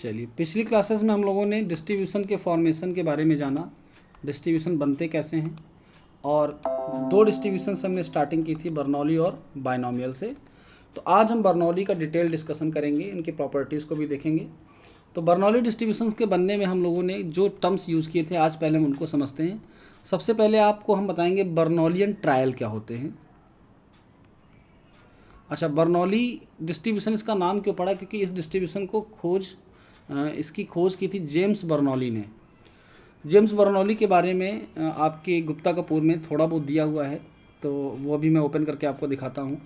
चलिए, पिछली क्लासेस में हम लोगों ने डिस्ट्रीब्यूशन के फॉर्मेशन के बारे में जाना, डिस्ट्रीब्यूशन बनते कैसे हैं, और दो डिस्ट्रीब्यूशन से हमने स्टार्टिंग की थी, बर्नौली और बायनॉमियल से। तो आज हम बर्नौली का डिटेल डिस्कशन करेंगे, इनकी प्रॉपर्टीज़ को भी देखेंगे। तो बर्नौली डिस्ट्रीब्यूशंस के बनने में हम लोगों ने जो टर्म्स यूज़ किए थे, आज पहले हम उनको समझते हैं। सबसे पहले आपको हम बताएंगे बर्नौलियन ट्रायल क्या होते हैं। अच्छा, बर्नौली डिस्ट्रीब्यूशन इसका नाम क्यों पड़ा? क्योंकि इस डिस्ट्रीब्यूशन को इसकी खोज की थी जेम्स बर्नौली ने। जेम्स बर्नौली के बारे में आपके गुप्ता कपूर में थोड़ा बहुत दिया हुआ है, तो वो अभी मैं ओपन करके आपको दिखाता हूँ।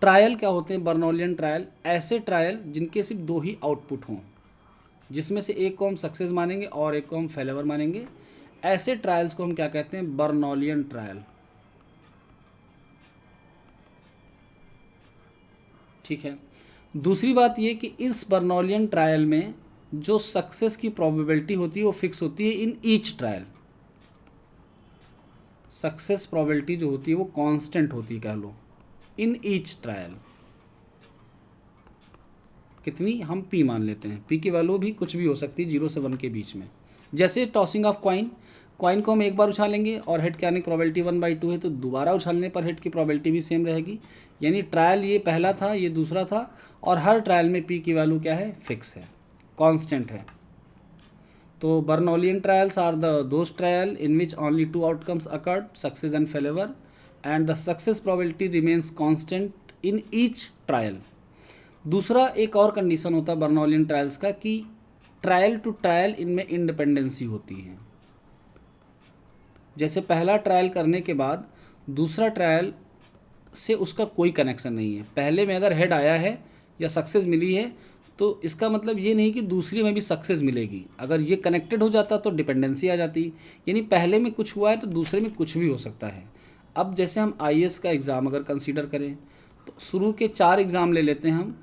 ट्रायल क्या होते हैं? बर्नौलियन ट्रायल ऐसे ट्रायल जिनके सिर्फ दो ही आउटपुट हों, जिसमें से एक को हम सक्सेस मानेंगे और एक को हम फेलियर मानेंगे। ऐसे ट्रायल्स को हम क्या कहते हैं? बर्नौलियन ट्रायल। ठीक है। दूसरी बात ये कि इस बर्नौलियन ट्रायल में जो सक्सेस की प्रोबेबिलिटी होती है वो फिक्स होती है इन ईच ट्रायल। सक्सेस प्रोबेबिलिटी जो होती है वो कांस्टेंट होती है, कह लो, इन ईच ट्रायल। कितनी? हम p मान लेते हैं। p की वैल्यू भी कुछ भी हो सकती है 0 से 1 के बीच में। जैसे टॉसिंग ऑफ कॉइन को हम एक बार उछालेंगे और हेड की आने की प्रोबेबिलिटी 1/2 है, तो दोबारा उछालने पर हेड की प्रोबेबिलिटी भी सेम रहेगी। यानी ट्रायल ये पहला था, ये दूसरा था, और हर ट्रायल में p की वैल्यू क्या है? फिक्स है, कांस्टेंट है। तो Bernoullian trials are those trial in which only 2 outcomes occurred, success and failure, and the success probability remains constant in each trial. दूसरा एक और कंडीशन होता है बर्नौलियन ट्रायल्स का कि ट्रायल टू ट्रायल इनमें इंडिपेंडेंसी होती है। जैसे पहला ट्रायल करने के बाद दूसरा ट्रायल से उसका कोई कनेक्शन नहीं है। पहले में अगर हेड आया है या सक्सेस मिली है तो इसका मतलब ये नहीं कि दूसरी में भी सक्सेस मिलेगी। अगर ये कनेक्टेड हो जाता तो डिपेंडेंसी आ जाती, यानी पहले में कुछ हुआ है तो दूसरे में कुछ भी हो सकता है। अब जैसे हम IAS का एग्ज़ाम अगर कंसीडर करें तो शुरू के 4 एग्ज़ाम ले लेते हैं हम।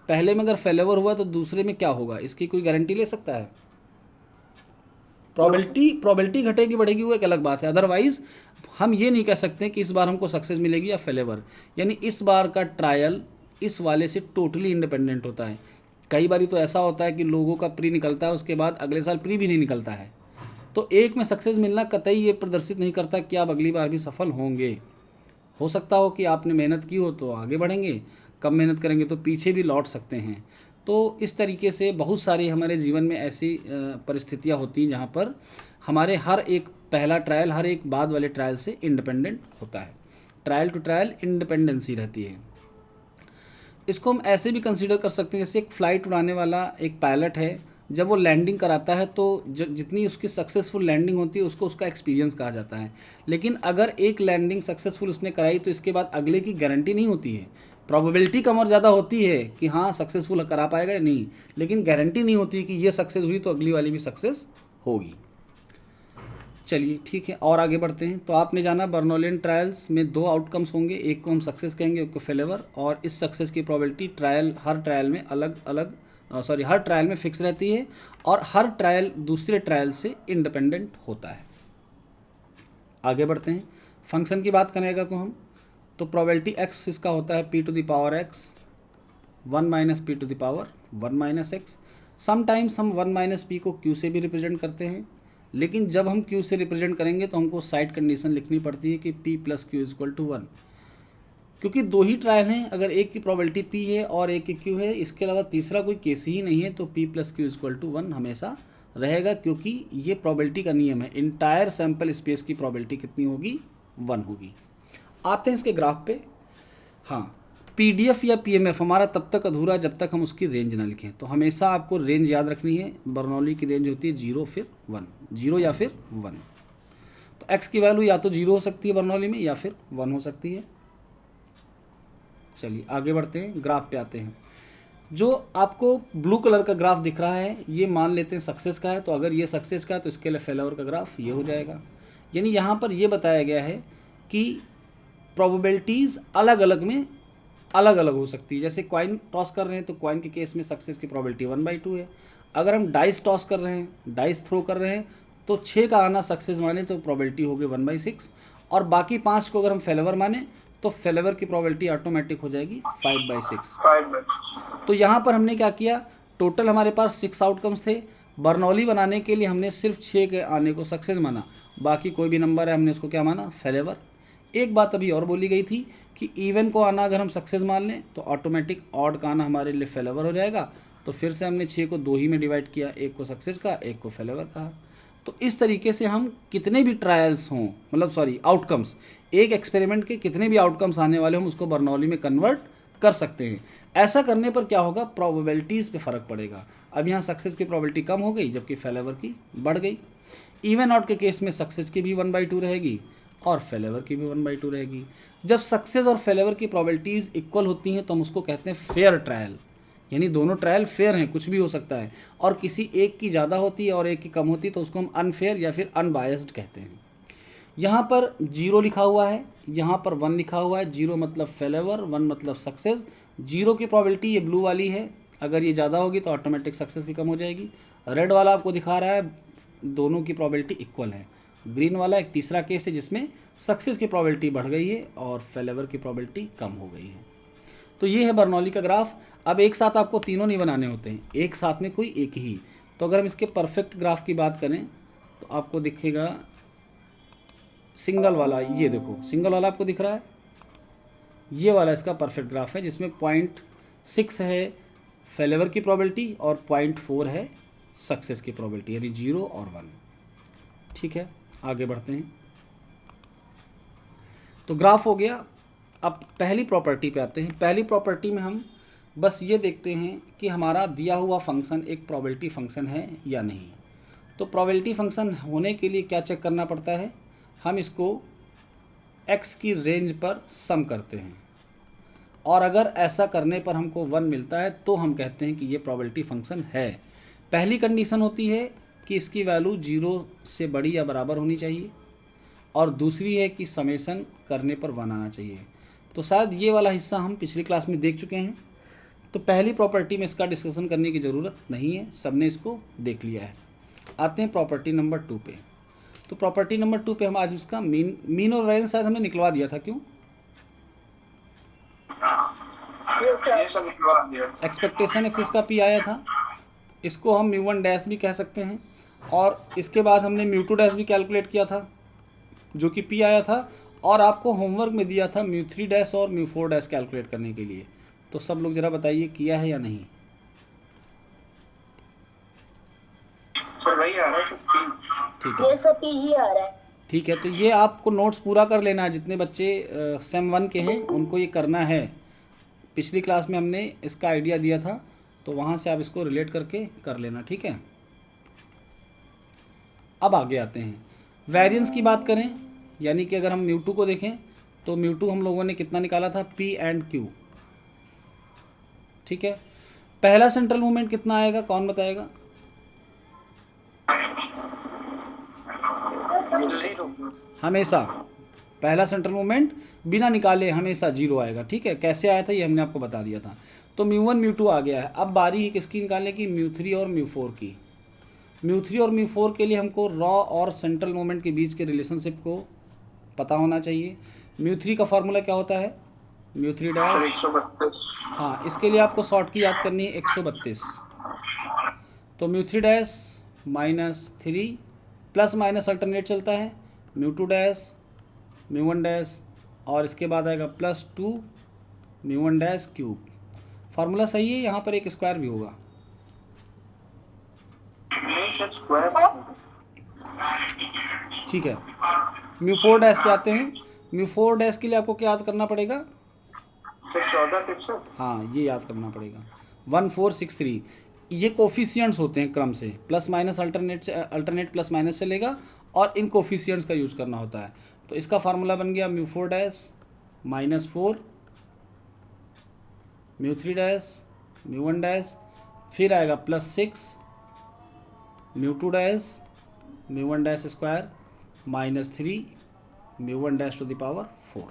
पहले में अगर फेलियर हुआ तो दूसरे में क्या होगा, इसकी कोई गारंटी ले सकता है? प्रोबेबिलिटी घटेगी बढ़ेगी वो एक अलग बात है, अदरवाइज हम ये नहीं कह सकते कि इस बार हमको सक्सेस मिलेगी या फेलियर। यानी इस बार का ट्रायल इस वाले से टोटली इंडिपेंडेंट होता है। कई बार तो ऐसा होता है कि लोगों का प्री निकलता है, उसके बाद अगले साल प्री भी नहीं निकलता है। तो एक में सक्सेस मिलना कतई ये प्रदर्शित नहीं करता कि आप अगली बार भी सफल होंगे। हो सकता हो कि आपने मेहनत की हो तो आगे बढ़ेंगे, कम मेहनत करेंगे तो पीछे भी लौट सकते हैं। तो इस तरीके से बहुत सारी हमारे जीवन में ऐसी परिस्थितियां होती हैं जहां पर हमारे हर एक पहला ट्रायल हर एक बाद वाले ट्रायल से इंडिपेंडेंट होता है। ट्रायल टू ट्रायल इंडिपेंडेंसी रहती है। इसको हम ऐसे भी कंसीडर कर सकते हैं, जैसे एक फ़्लाइट उड़ाने वाला एक पायलट है, जब वो लैंडिंग कराता है तो जितनी उसकी सक्सेसफुल लैंडिंग होती है उसको उसका एक्सपीरियंस कहा जाता है। लेकिन अगर एक लैंडिंग सक्सेसफुल उसने कराई तो इसके बाद अगले की गारंटी नहीं होती है। प्रोबेबिलिटी कम और ज़्यादा होती है कि हाँ सक्सेसफुल करा पाएगा या नहीं, लेकिन गारंटी नहीं होती कि ये सक्सेस हुई तो अगली वाली भी सक्सेस होगी। चलिए ठीक है, और आगे बढ़ते हैं। तो आपने जाना बर्नौलियन ट्रायल्स में 2 आउटकम्स होंगे, एक को हम सक्सेस कहेंगे, एक को फेलियर, और इस सक्सेस की प्रोबेबिलिटी हर ट्रायल में हर ट्रायल में फिक्स रहती है, और हर ट्रायल दूसरे ट्रायल से इंडिपेंडेंट होता है। आगे बढ़ते हैं। फंक्शन की बात करेगा तो प्रोबेबिलिटी x इसका होता है p to the power x 1 minus p to the power 1 minus x। Sometimes हम 1 माइनस p को q से भी रिप्रेजेंट करते हैं, लेकिन जब हम q से रिप्रेजेंट करेंगे तो हमको साइड कंडीशन लिखनी पड़ती है कि p plus q equal to 1, क्योंकि 2 ही ट्रायल हैं। अगर एक की प्रोबेबिलिटी p है और एक की q है, इसके अलावा तीसरा कोई केस ही नहीं है, तो p plus q equal to 1 हमेशा रहेगा, क्योंकि ये प्रोबेबिलिटी का नियम है। इंटायर सैम्पल स्पेस की प्रोबेबिलिटी कितनी होगी? 1 होगी। आते हैं इसके ग्राफ पे। हाँ, PDF या PMF हमारा तब तक अधूरा जब तक हम उसकी रेंज ना लिखें। तो हमेशा आपको रेंज याद रखनी है। बर्नौली की रेंज होती है 0 फिर 1, 0 या फिर 1। तो x की वैल्यू या तो 0 हो सकती है बर्नौली में, या फिर 1 हो सकती है। चलिए आगे बढ़ते हैं, ग्राफ पे आते हैं। जो आपको ब्लू कलर का ग्राफ दिख रहा है ये मान लेते हैं सक्सेस का है, तो अगर ये सक्सेस का है तो इसके लिए फेलियर का ग्राफ ये हो जाएगा। यानी यहाँ पर ये बताया गया है कि प्रोबेबिलिटीज़ अलग अलग में अलग अलग हो सकती है। जैसे कॉइन टॉस कर रहे हैं तो कॉइन के केस में सक्सेस की प्रोबेबिलिटी 1/2 है। अगर हम डाइस टॉस कर रहे हैं, डाइस थ्रो कर रहे हैं, तो 6 का आना सक्सेस माने तो प्रोबेबिलिटी होगी 1/6, और बाकी 5 को अगर हम फेलियर माने तो फेलियर की प्रोबेबिलिटी ऑटोमेटिक हो जाएगी 5/6। तो यहाँ पर हमने क्या किया, टोटल हमारे पास 6 आउटकम्स थे। बर्नौली बनाने के लिए हमने सिर्फ 6 के आने को सक्सेस माना, बाकी कोई भी नंबर है हमने उसको क्या माना, फेलेवर। एक बात अभी और बोली गई थी कि इवन को आना अगर हम सक्सेस मान लें तो ऑटोमेटिक ऑड का आना हमारे लिए फेलेवर हो जाएगा। तो फिर से हमने 6 को 2 ही में डिवाइड किया, एक को सक्सेस का, एक को फेलेवर कहा। तो इस तरीके से हम कितने भी ट्रायल्स हों, मतलब सॉरी आउटकम्स, एक एक्सपेरिमेंट के कितने भी आउटकम्स आने वाले हम उसको बर्नौली में कन्वर्ट कर सकते हैं। ऐसा करने पर क्या होगा, प्रोबेबिलिटीज़ पे फ़र्क पड़ेगा। अब यहाँ सक्सेस की प्रोबेबिलिटी कम हो गई जबकि फेलेवर की बढ़ गई। इवन ऑड के केस में सक्सेस की भी 1/2 रहेगी और फेलेवर की भी 1/2 रहेगी। जब सक्सेस और फेलेवर की प्रोबेबिलिटीज़ इक्वल होती हैं तो हम उसको कहते हैं फेयर ट्रायल, यानी दोनों ट्रायल फेयर हैं, कुछ भी हो सकता है। और किसी एक की ज़्यादा होती है और एक की कम होती है तो उसको हम अनफेयर या फिर अनबायस्ड कहते हैं। यहाँ पर 0 लिखा हुआ है, यहाँ पर 1 लिखा हुआ है। 0 मतलब फेलेवर, 1 मतलब सक्सेस। 0 की प्रोबेबिलिटी ये ब्लू वाली है, अगर ये ज़्यादा होगी तो ऑटोमेटिक सक्सेस की कम हो जाएगी। रेड वाला आपको दिखा रहा है दोनों की प्रोबेबिलिटी इक्वल है। ग्रीन वाला एक तीसरा केस है जिसमें सक्सेस की प्रोबेबिलिटी बढ़ गई है और फेलेवर की प्रोबेबिलिटी कम हो गई है। तो ये है बर्नौली का ग्राफ। अब एक साथ आपको तीनों नहीं बनाने होते हैं, एक साथ में कोई एक ही। तो अगर हम इसके परफेक्ट ग्राफ की बात करें तो आपको दिखेगा सिंगल वाला, ये देखो सिंगल वाला आपको दिख रहा है, ये वाला इसका परफेक्ट ग्राफ है जिसमें 0.6 है फेलेवर की प्रोबेबिलिटी और 0.4 है सक्सेस की प्रोबेबिलिटी, यानी 0 और 1। ठीक है, आगे बढ़ते हैं। तो ग्राफ हो गया। अब पहली प्रॉपर्टी पे आते हैं। पहली प्रॉपर्टी में हम बस ये देखते हैं कि हमारा दिया हुआ फंक्शन एक प्रोबेबिलिटी फंक्शन है या नहीं। तो प्रोबेबिलिटी फंक्शन होने के लिए क्या चेक करना पड़ता है, हम इसको x की रेंज पर सम करते हैं और अगर ऐसा करने पर हमको 1 मिलता है तो हम कहते हैं कि ये प्रोबेबिलिटी फंक्शन है। पहली कंडीशन होती है कि इसकी वैल्यू 0 से बड़ी या बराबर होनी चाहिए और दूसरी है कि समेशन करने पर 1 आना चाहिए। तो शायद ये वाला हिस्सा हम पिछली क्लास में देख चुके हैं, तो पहली प्रॉपर्टी में इसका डिस्कशन करने की ज़रूरत नहीं है, सबने इसको देख लिया है। आते हैं प्रॉपर्टी नंबर 2 पे। तो प्रॉपर्टी नंबर 2 पे हम आज इसका मीन और वेरिएंस शायद हमने निकलवा दिया था, क्यों? एक्सपेक्टेशन एक्सिस का पी आया था, इसको हम μ1 डैश भी कह सकते हैं। और इसके बाद हमने μ2 डैश भी कैलकुलेट किया था जो कि पी आया था, और आपको होमवर्क में दिया था μ3 डैश और μ4 डैश कैलकुलेट करने के लिए। तो सब लोग ज़रा बताइए किया है या नहीं? ठीक है, ये सब ही आ रहा है। ठीक है। तो ये आपको नोट्स पूरा कर लेना है, जितने बच्चे सेम 1 के हैं उनको ये करना है। पिछली क्लास में हमने इसका आइडिया दिया था तो वहाँ से आप इसको रिलेट करके कर लेना, ठीक है। अब आगे आते हैं, वेरिएंस की बात करें, यानी कि अगर हम μ2 को देखें तो μ2 हम लोगों ने कितना निकाला था, P एंड Q, ठीक है। पहला सेंट्रल मूवमेंट कितना आएगा, कौन बताएगा? हमेशा पहला सेंट्रल मूवमेंट बिना निकाले हमेशा 0 आएगा, ठीक है। कैसे आया था ये हमने आपको बता दिया था। तो μ1 μ2 आ गया है। अब बारी है किसकी निकालने की, μ3 और μ4 की। μ3 और μ4 के लिए हमको रॉ और सेंट्रल मूवमेंट के बीच के रिलेशनशिप को पता होना चाहिए। μ3 का फार्मूला क्या होता है, μ3 डैश, हाँ इसके लिए आपको शॉर्ट की याद करनी है 132। तो μ3 डैश -3 प्लस माइनस अल्टरनेट चलता है, μ2 डैश μ1 डैश और इसके बाद आएगा +2 μ1 डैश क्यूब। फार्मूला सही है, यहाँ पर एक स्क्वायर भी होगा। ठीक है, μ4 डैश पे आते हैं। μ4 डैश के लिए आपको क्या याद करना पड़ेगा, 14 हाँ ये याद करना पड़ेगा 1463। ये कोफिशियंट्स होते हैं क्रम से, plus minus alternate plus minus चलेगा और इन कोफिशियंट्स का यूज़ करना होता है। तो इसका फार्मूला बन गया μ4 डैश -4 μ3 डैश μ1 डैश, फिर आएगा +6 μ2 dash μ1 dash square -3 μ1 dash to the power 4।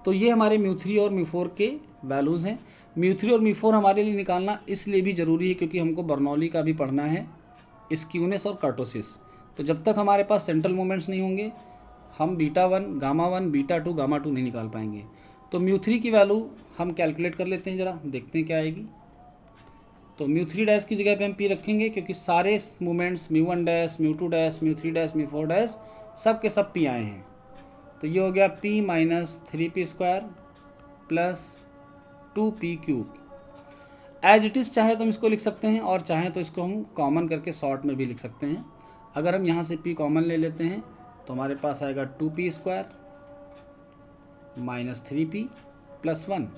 तो ये हमारे μ3 और μ4 के वैल्यूज़ हैं। μ3 और μ4 हमारे लिए निकालना इसलिए भी ज़रूरी है क्योंकि हमको बर्नौली का भी पढ़ना है, स्क्यूनेस और कर्टोसिस। तो जब तक हमारे पास सेंट्रल मोमेंट्स नहीं होंगे हम β1 γ1 β2 γ2 नहीं निकाल पाएंगे। तो μ3 की वैल्यू हम कैलकुलेट कर लेते हैं, ज़रा देखते हैं क्या आएगी। तो म्यू थ्री डैश की जगह पे हम पी रखेंगे, क्योंकि सारे moments mu one dash, mu two dash, mu three dash, mu four dash सब के सब पी आए हैं। तो ये हो गया P minus three P square plus two P cube. As it is चाहे तो हम इसको लिख सकते हैं, और चाहें तो इसको हम कॉमन करके शॉर्ट में भी लिख सकते हैं। अगर हम यहाँ से p कॉमन ले लेते हैं तो हमारे पास आएगा two P square minus three P plus one.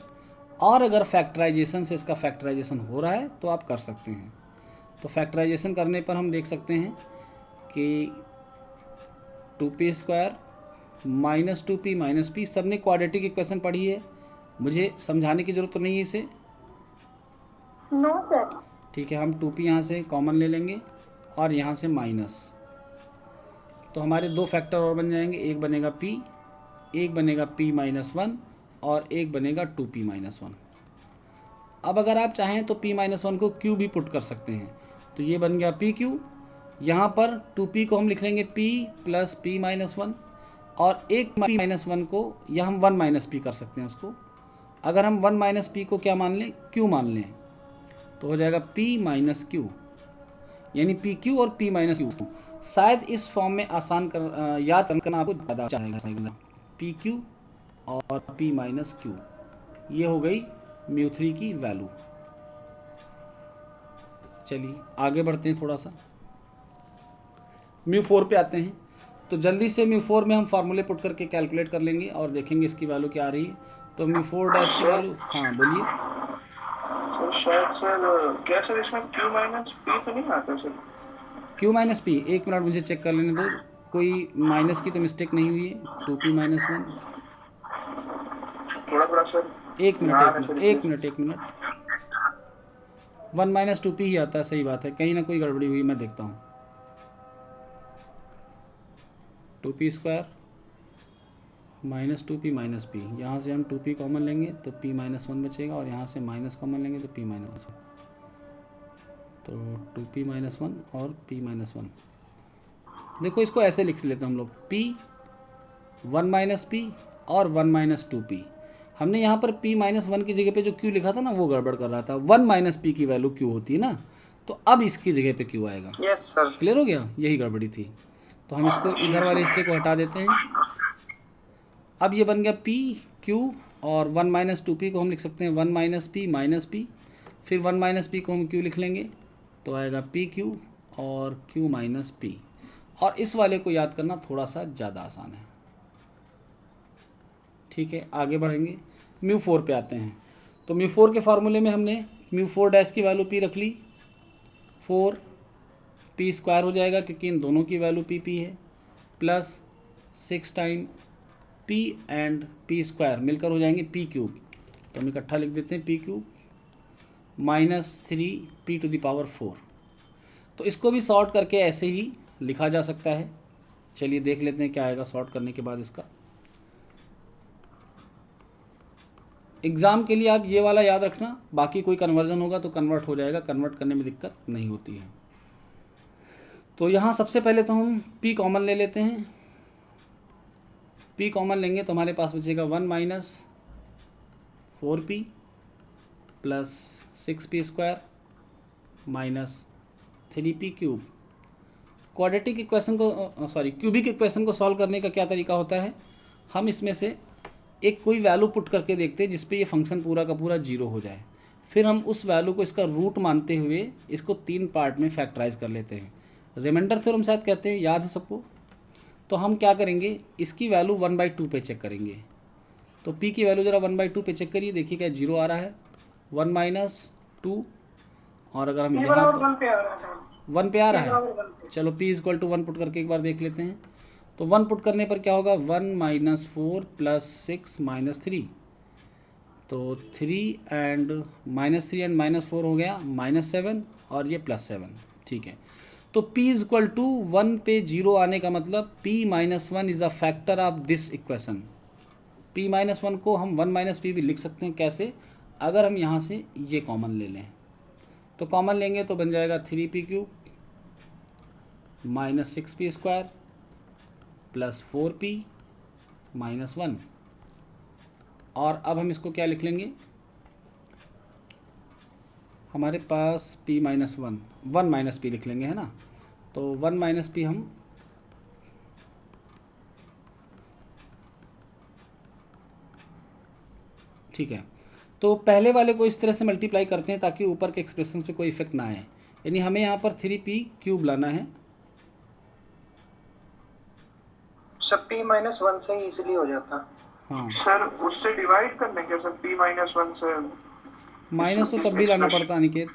और अगर फैक्टराइजेशन से इसका फैक्टराइजेशन हो रहा है तो आप कर सकते हैं। तो फैक्टराइजेशन करने पर हम देख सकते हैं कि two P square minus two P minus P, सब ने क्वाड्रेटिक इक्वेशन पढ़ी है, मुझे समझाने की ज़रूरत तो नहीं है इसे। No sir. ठीक है, हम टू पी यहाँ से कॉमन ले लेंगे और यहाँ से माइनस, तो हमारे दो फैक्टर और बन जाएंगे, एक बनेगा p, एक बनेगा p माइनस वन और एक बनेगा टू पी माइनस वन। अब अगर आप चाहें तो p माइनस वन को q भी पुट कर सकते हैं, तो ये बन गया पी क्यू। यहाँ पर टू पी को हम लिख लेंगे p plus P minus one, और एक p माइनस वन को या हम वन माइनस पी कर सकते हैं उसको। अगर हम वन माइनस पी को क्या मान लें, q मान लें, तो हो जाएगा p माइनस क्यू, यानी पी क्यू और p माइनस क्यू। शायद इस फॉर्म में आसान याद करना आपको ज़्यादा चाहेगा। पी क्यू और p माइनस क्यू, ये हो गई म्यू थ्री की वैल्यू। चलिए आगे बढ़ते हैं, थोड़ा सा म्यू फोर पे आते हैं। तो जल्दी से म्यू फोर में हम फार्मूले पुट करके कैलकुलेट कर लेंगे और देखेंगे इसकी वैल्यू क्या आ रही है। तो म्यू फोर डैश की वैल्यू, हाँ बोलिए सर शायद सर क्या सर इसमें क्यू माइनस पी तो नहीं आता सर? क्यू माइनस पी, एक मिनट मुझे चेक कर लेने दो, कोई माइनस की तो मिस्टेक नहीं हुई है। टू पी माइनस वन, थोड़ा थोड़ा सर। एक minute, one minus two P ही आता है, सही बात है, कहीं ना कोई गड़बड़ी हुई, मैं देखता हूँ। Two P square minus two P minus P, यहाँ से हम टू पी कॉमन लेंगे तो पी माइनस वन बचेगा, और यहाँ से माइनस कॉमन लेंगे तो पी माइनस वन, तो टू पी माइनस वन और पी माइनस वन। देखो इसको ऐसे लिख लेते हैं हम लोग, पी वन माइनस पी और वन माइनस टू पी। हमने यहाँ पर p माइनस वन की जगह पे जो q लिखा था ना, वो गड़बड़ कर रहा था। वन माइनस पी की वैल्यू q होती है ना, तो अब इसकी जगह पे q आएगा। Yes sir. क्लियर हो गया, यही गड़बड़ी थी। तो हम इसको इधर वाले हिस्से को हटा देते हैं। अब ये बन गया p q, और वन माइनस टू पी को हम लिख सकते हैं वन माइनस पी, फिर वन माइनस पी को हम q लिख लेंगे, तो आएगा पी क्यू और q माइनस पी। और इस वाले को याद करना थोड़ा सा ज़्यादा आसान है। ठीक है, आगे बढ़ेंगे, म्यू फोर पे आते हैं। तो म्यू फोर के फार्मूले में हमने म्यू फोर डैश की वैल्यू p रख ली, फोर पी स्क्वायर हो जाएगा क्योंकि इन दोनों की वैल्यू पी है, plus six time p and p square मिलकर हो जाएंगे p क्यूब, तो हम इकट्ठा लिख देते हैं p cube minus three P to the power four. तो इसको भी सॉर्ट करके ऐसे ही लिखा जा सकता है। चलिए देख लेते हैं क्या आएगा सॉर्ट करने के बाद इसका। एग्ज़ाम के लिए आप ये वाला याद रखना, बाकी कोई कन्वर्जन होगा तो कन्वर्ट हो जाएगा, कन्वर्ट करने में दिक्कत नहीं होती है। तो यहाँ सबसे पहले तो हम p कॉमन ले लेते हैं। p कॉमन लेंगे तो हमारे पास बचेगा one minus four P plus six P square minus three P cube. Quadratic equation को क्यूबिक इक्वेशन को सॉल्व करने का क्या तरीका होता है, हम इसमें से एक कोई वैल्यू पुट करके देखते हैं जिसपे ये फंक्शन पूरा का पूरा जीरो हो जाए, फिर हम उस वैल्यू को इसका रूट मानते हुए इसको तीन पार्ट में फैक्टराइज कर लेते हैं। रिमाइंडर थ्योरम शायद कहते हैं, याद है सबको। तो हम क्या करेंगे, इसकी वैल्यू वन बाई टू पे चेक करेंगे। तो p की वैल्यू ज़रा वन बाई टू पे चेक करिए, देखिए क्या जीरो आ रहा है, वन माइनस टू, और अगर हम यहाँ वन पे आ रहा है, चलो p equal to one put करके एक बार देख लेते हैं। तो वन पुट करने पर क्या होगा, one minus four plus six minus three, तो थ्री एंड माइनस फोर हो गया माइनस सेवन, और ये प्लस सेवन। ठीक है, तो p इक्वल टू वन पे जीरो आने का मतलब p minus one is a factor of this equation. p minus one को हम वन माइनस पी भी लिख सकते हैं, कैसे, अगर हम यहाँ से ये कॉमन ले लें, तो कॉमन लेंगे तो बन जाएगा three P cube minus six P square plus four P minus one. और अब हम इसको क्या लिख लेंगे, हमारे पास p minus one, one minus P लिख लेंगे, है ना। तो वन माइनस पी हम ठीक है। तो पहले वाले को इस तरह से मल्टीप्लाई करते हैं ताकि ऊपर के एक्सप्रेशन पे कोई इफेक्ट ना आए, यानी हमें यहाँ पर 3p³ लाना है। सब p माइनस वन से इजीली हो जाता। हाँ, सर उससे डिवाइड कर लेंगे सर, p माइनस वन से माइनस तो तब भी लाना पड़ता अनिकेत।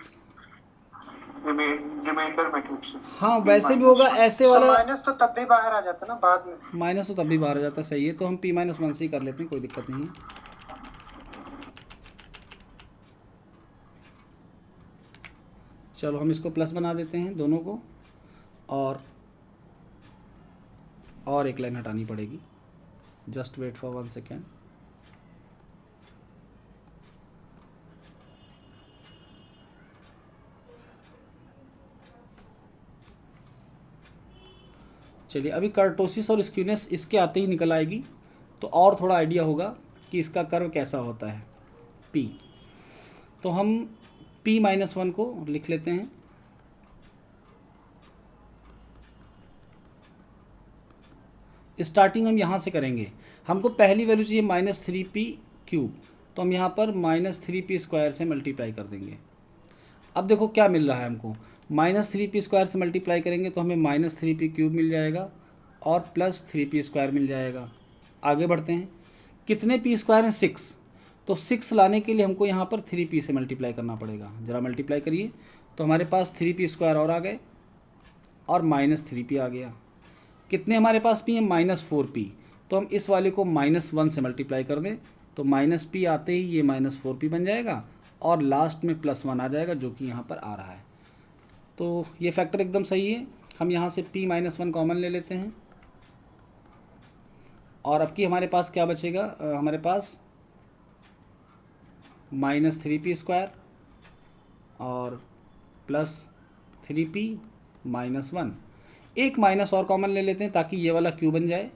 रिमाइंडर मेथड से। हाँ वैसे भी होगा, ऐसे वाला माइनस तो तब भी बाहर आ जाता ना बाद में। माइनस तो तब भी बाहर आ जाता, सही है। तो हम p माइनस वन से ही कर लेते हैं, कोई दिक्कत नहीं है। चलो हम इसको प्लस बना देते हैं दोनों को, और एक लाइन हटानी पड़ेगी। Just wait for 1 second. चलिए, अभी कर्टोसिस और स्क्यूनेस इसके आते ही निकल आएगी, तो और थोड़ा आइडिया होगा कि इसका कर्व कैसा होता है p। तो हम p माइनस वन को लिख लेते हैं। स्टार्टिंग हम यहाँ से करेंगे, हमको पहली वैल्यू चाहिए -3p³, तो हम यहाँ पर -3p² से मल्टीप्लाई कर देंगे। अब देखो क्या मिल रहा है हमको, -3p² से मल्टीप्लाई करेंगे तो हमें -3p³ मिल जाएगा और +3p² मिल जाएगा। आगे बढ़ते हैं, कितने p² हैं? 6। तो 6 लाने के लिए हमको यहाँ पर 3p से मल्टीप्लाई करना पड़ेगा। ज़रा मल्टीप्लाई करिए, तो हमारे पास 3p² और आ गए और -3p आ गया। कितने हमारे पास p है? -4p। तो हम इस वाले को -1 से मल्टीप्लाई कर दें तो -p आते ही ये -4p बन जाएगा और लास्ट में +1 आ जाएगा, जो कि यहाँ पर आ रहा है। तो ये फैक्टर एकदम सही है। हम यहाँ से p माइनस वन कॉमन ले लेते हैं और अब की हमारे पास क्या बचेगा? हमारे पास -3p² और +3p -1। एक माइनस और कॉमन ले लेते हैं ताकि ये वाला q बन जाए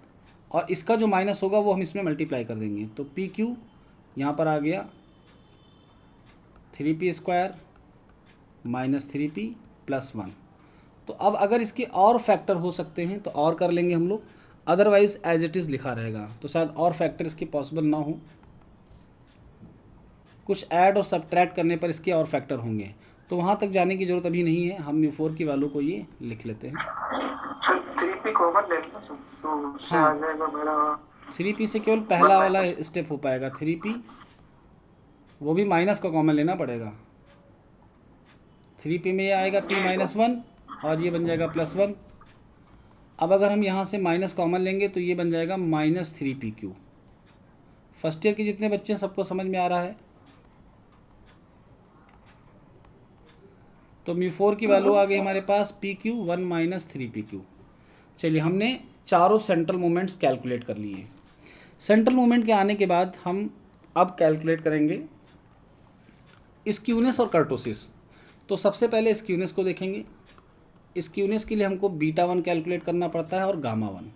और इसका जो माइनस होगा वो हम इसमें मल्टीप्लाई कर देंगे। तो pq यहाँ पर आ गया 3p² -3p +1। तो अब अगर इसके और फैक्टर हो सकते हैं तो और कर लेंगे हम लोग, अदरवाइज़ एज इट इज़ लिखा रहेगा। तो शायद और फैक्टर इसके पॉसिबल ना हो, कुछ ऐड और सब्ट्रैक्ट करने पर इसके और फैक्टर होंगे, तो वहाँ तक जाने की ज़रूरत अभी नहीं है। हम μ4 की वैल्यू को ये लिख लेते हैं। सर 3p कॉमन ले लेना सर, तो उससे हाँ। आ जाएगा मेरा 3p से केवल पहला वाला स्टेप हो पाएगा। 3p वो भी माइनस का कॉमन लेना पड़ेगा। 3p में ये आएगा p -1 और ये बन जाएगा +1। अब अगर हम यहाँ से माइनस कॉमन लेंगे तो ये बन जाएगा -3pq। फर्स्ट ईयर के जितने बच्चे हैं सबको समझ में आ रहा है। तो μ4 की वैल्यू आ गई हमारे पास pq1 -3pq। चलिए, हमने चारों सेंट्रल मोमेंट्स कैलकुलेट कर लिए। सेंट्रल मोमेंट के आने के बाद हम अब कैलकुलेट करेंगे स्क्यूनेस और कर्टोसिस। तो सबसे पहले स्क्यूनेस को देखेंगे। स्क्यूनेस के लिए हमको β1 कैलकुलेट करना पड़ता है और γ1।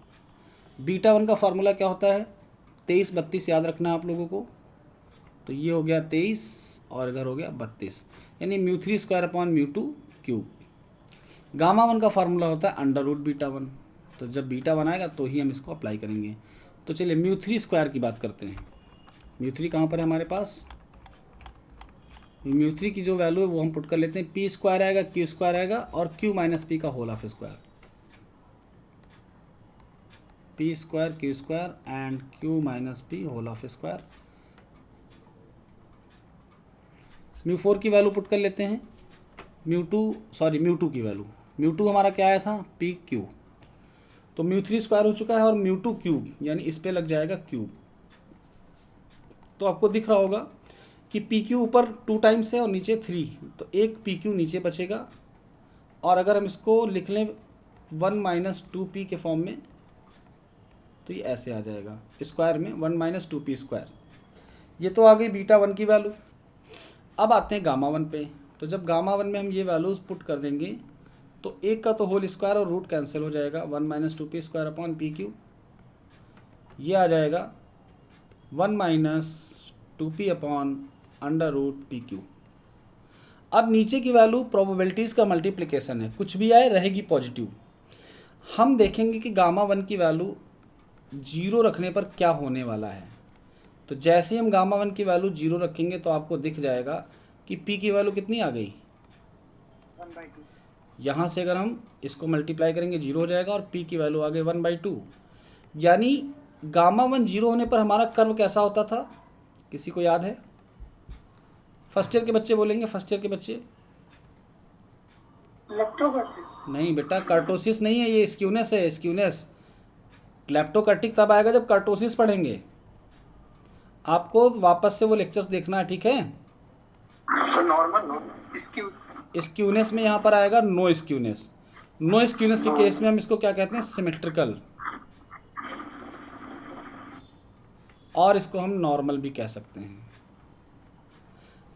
β1 का फार्मूला क्या होता है? 23 32 याद रखना है आप लोगों को। तो ये हो गया 23 और इधर हो गया 32, यानी μ3²/μ2³। γ1 का फार्मूला होता है √β1। तो जब β1 आएगा तो ही हम इसको अप्लाई करेंगे। तो चलिए μ3² की बात करते हैं। μ3 कहाँ पर है हमारे पास? μ3 की जो वैल्यू है वो हम पुट कर लेते हैं। p² आएगा, q² आएगा और q - p का whole of square. p² q² and q - p whole of square. μ4 की वैल्यू पुट कर लेते हैं। μ2 की वैल्यू, μ2 हमारा क्या आया था? pq। तो μ3² हो चुका है और μ2³ यानी इस पे लग जाएगा क्यूब। तो आपको दिख रहा होगा कि pq ऊपर 2 टाइम्स है और नीचे 3, तो एक pq नीचे बचेगा। और अगर हम इसको लिख लें 1 - 2p के फॉर्म में तो ये ऐसे आ जाएगा, स्क्वायर में 1 - 2p²। ये तो आ गई β1 की वैल्यू। अब आते हैं γ1 पे। तो जब γ1 में हम ये वैल्यूज़ पुट कर देंगे तो एक का तो होल स्क्वायर और रूट कैंसिल हो जाएगा, 1 - 2p²/pq। ये आ जाएगा 1 - 2p/√pq। अब नीचे की वैल्यू प्रोबेबिलिटीज़ का मल्टीप्लिकेशन है, कुछ भी आए रहेगी पॉजिटिव। हम देखेंगे कि गामा 1 की वैल्यू 0 रखने पर क्या होने वाला है। तो जैसे ही हम गामा 1 की वैल्यू 0 रखेंगे तो आपको दिख जाएगा कि पी की वैल्यू कितनी आ गई, 1/2। यहाँ से अगर हम इसको मल्टीप्लाई करेंगे 0 हो जाएगा और पी की वैल्यू आ गई 1/2। यानी गामा 1 0 होने पर हमारा कर्व कैसा होता था, किसी को याद है? फर्स्ट ईयर के बच्चे बोलेंगे, फर्स्ट ईयर के बच्चे। इलेक्ट्रोकर्टिक। नहीं बेटा, कर्टोसिस नहीं है ये, स्क्यूनेस है, स्क्यूनेस। क्लेप्टोकर्टिक तब आएगा जब कर्टोसिस पढ़ेंगे। आपको वापस से वो लेक्चर्स देखना है, ठीक है? तो नॉर्मल इसकी स्क्यूनेस में यहाँ पर आएगा नो स्क्यूनेस। नो स्क्यूनेस के केस में हम इसको क्या कहते हैं, सिमेट्रिकल, और इसको हम नॉर्मल भी कह सकते हैं।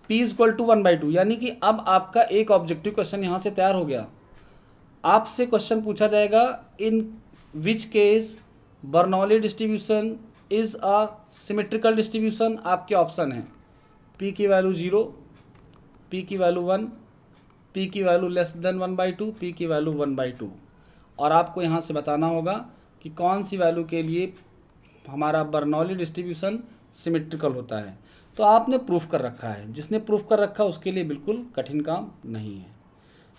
P = 1/2, यानी कि अब आपका एक ऑब्जेक्टिव क्वेश्चन यहाँ से तैयार हो गया। आपसे क्वेश्चन पूछा जाएगा, in which case Bernoulli distribution is a symmetrical distribution. आपके ऑप्शन हैं P की वैल्यू 0, P की वैल्यू 1, P की वैल्यू <1/2, P की वैल्यू 1/2। और आपको यहाँ से बताना होगा कि कौन सी वैल्यू के लिए हमारा बर्नौली डिस्ट्रीब्यूशन सिमेट्रिकल होता है। तो आपने प्रूफ कर रखा है, जिसने प्रूफ कर रखा उसके लिए बिल्कुल कठिन काम नहीं है।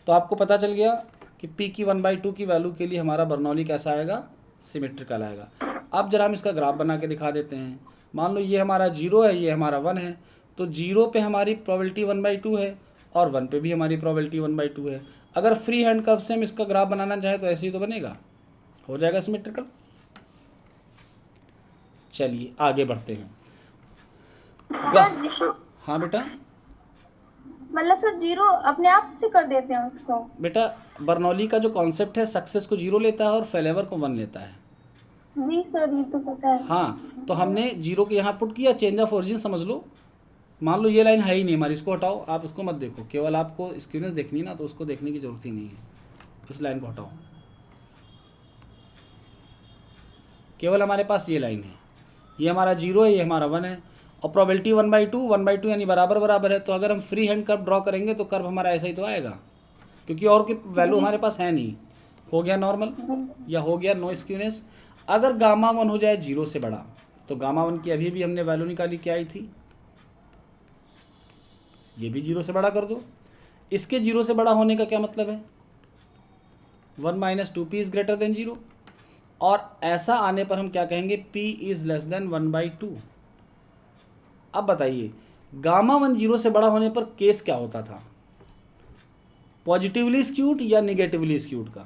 तो आपको पता चल गया कि P की 1/2 की वैल्यू के लिए हमारा बर्नौली कैसा आएगा, सिमेट्रिकल आएगा। अब जरा हम इसका ग्राफ बना के दिखा देते हैं। मान लो ये हमारा 0 है, ये हमारा 1 है, तो 0 पे हमारी प्रोबेबिलिटी 1/2 है और 1 पे भी हमारी प्रोबेबिलिटी 1/2 है। अगर फ्री हैंड कर्व से हम इसका ग्राफ बनाना चाहें तो ऐसे ही तो बनेगा, हो जाएगा सिमेट्रिकल। चलिए आगे बढ़ते हैं। हाँ बेटा, मतलब सर 0 अपने आप से कर देते हैं उसको? बेटा बर्नौली का जो कॉन्सेप्ट है, सक्सेस को 0 लेता है और फेलेवर को 1 लेता है। जी सर, ये तो पता है। हाँ, तो हमने 0 के यहाँ पुट किया, चेंज ऑफ ओरिजिन समझ लो। मान लो ये लाइन है ही नहीं हमारी, इसको हटाओ, आप उसको मत देखो, केवल आपको स्क्यूनेस देखनी है ना, तो उसको देखने की जरूरत ही नहीं है। इस लाइन को हटाओ, केवल हमारे पास ये लाइन है, ये हमारा 0 है, ये हमारा 1 है, और प्रोबेबिलिटी 1/2 यानी बराबर बराबर है। तो अगर हम फ्री हैंड कर्व ड्रॉ करेंगे तो कर्व हमारा ऐसा ही तो आएगा, क्योंकि और की वैल्यू हमारे पास है नहीं। हो गया नॉर्मल या हो गया नो स्क्यूनेस। अगर गामा 1 हो जाए 0 से बड़ा, तो गामा 1 की अभी भी हमने वैल्यू निकाली, क्या आई थी, ये भी 0 से बड़ा कर दो। इसके 0 से बड़ा होने का क्या मतलब है, 1 - 2p इज ग्रेटर देन 0। और ऐसा आने पर हम क्या कहेंगे, p इज लेस देन 1/2। अब बताइए गामा 1 0 से बड़ा होने पर केस क्या होता था, पॉजिटिवली स्क्यूड या निगेटिवली स्क्यूड का?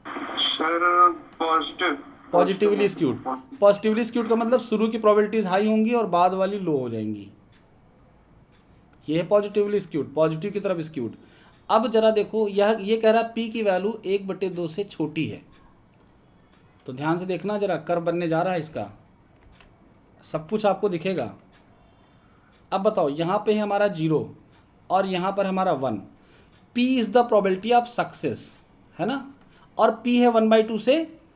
Sir positive. Positively skewed. Positively skewed का मतलब शुरू की प्रोबेबिलिटीज हाई होंगी और बाद वाली लो हो जाएंगी, ये है पॉजिटिवली स्क्यूड, पॉजिटिव की तरफ स्क्यूड। अब जरा देखो, ये कह रहा p की वैल्यू 1/2 से छोटी है, तो ध्यान से देखना जरा, कर्व बनने जा रहा है इसका, सब कुछ आपको दिखेगा। अब बताओ, यहाँ पे है हमारा 0 और यहाँ पर हमारा 1, p is the probability of success, है ना, और p है 1/2 से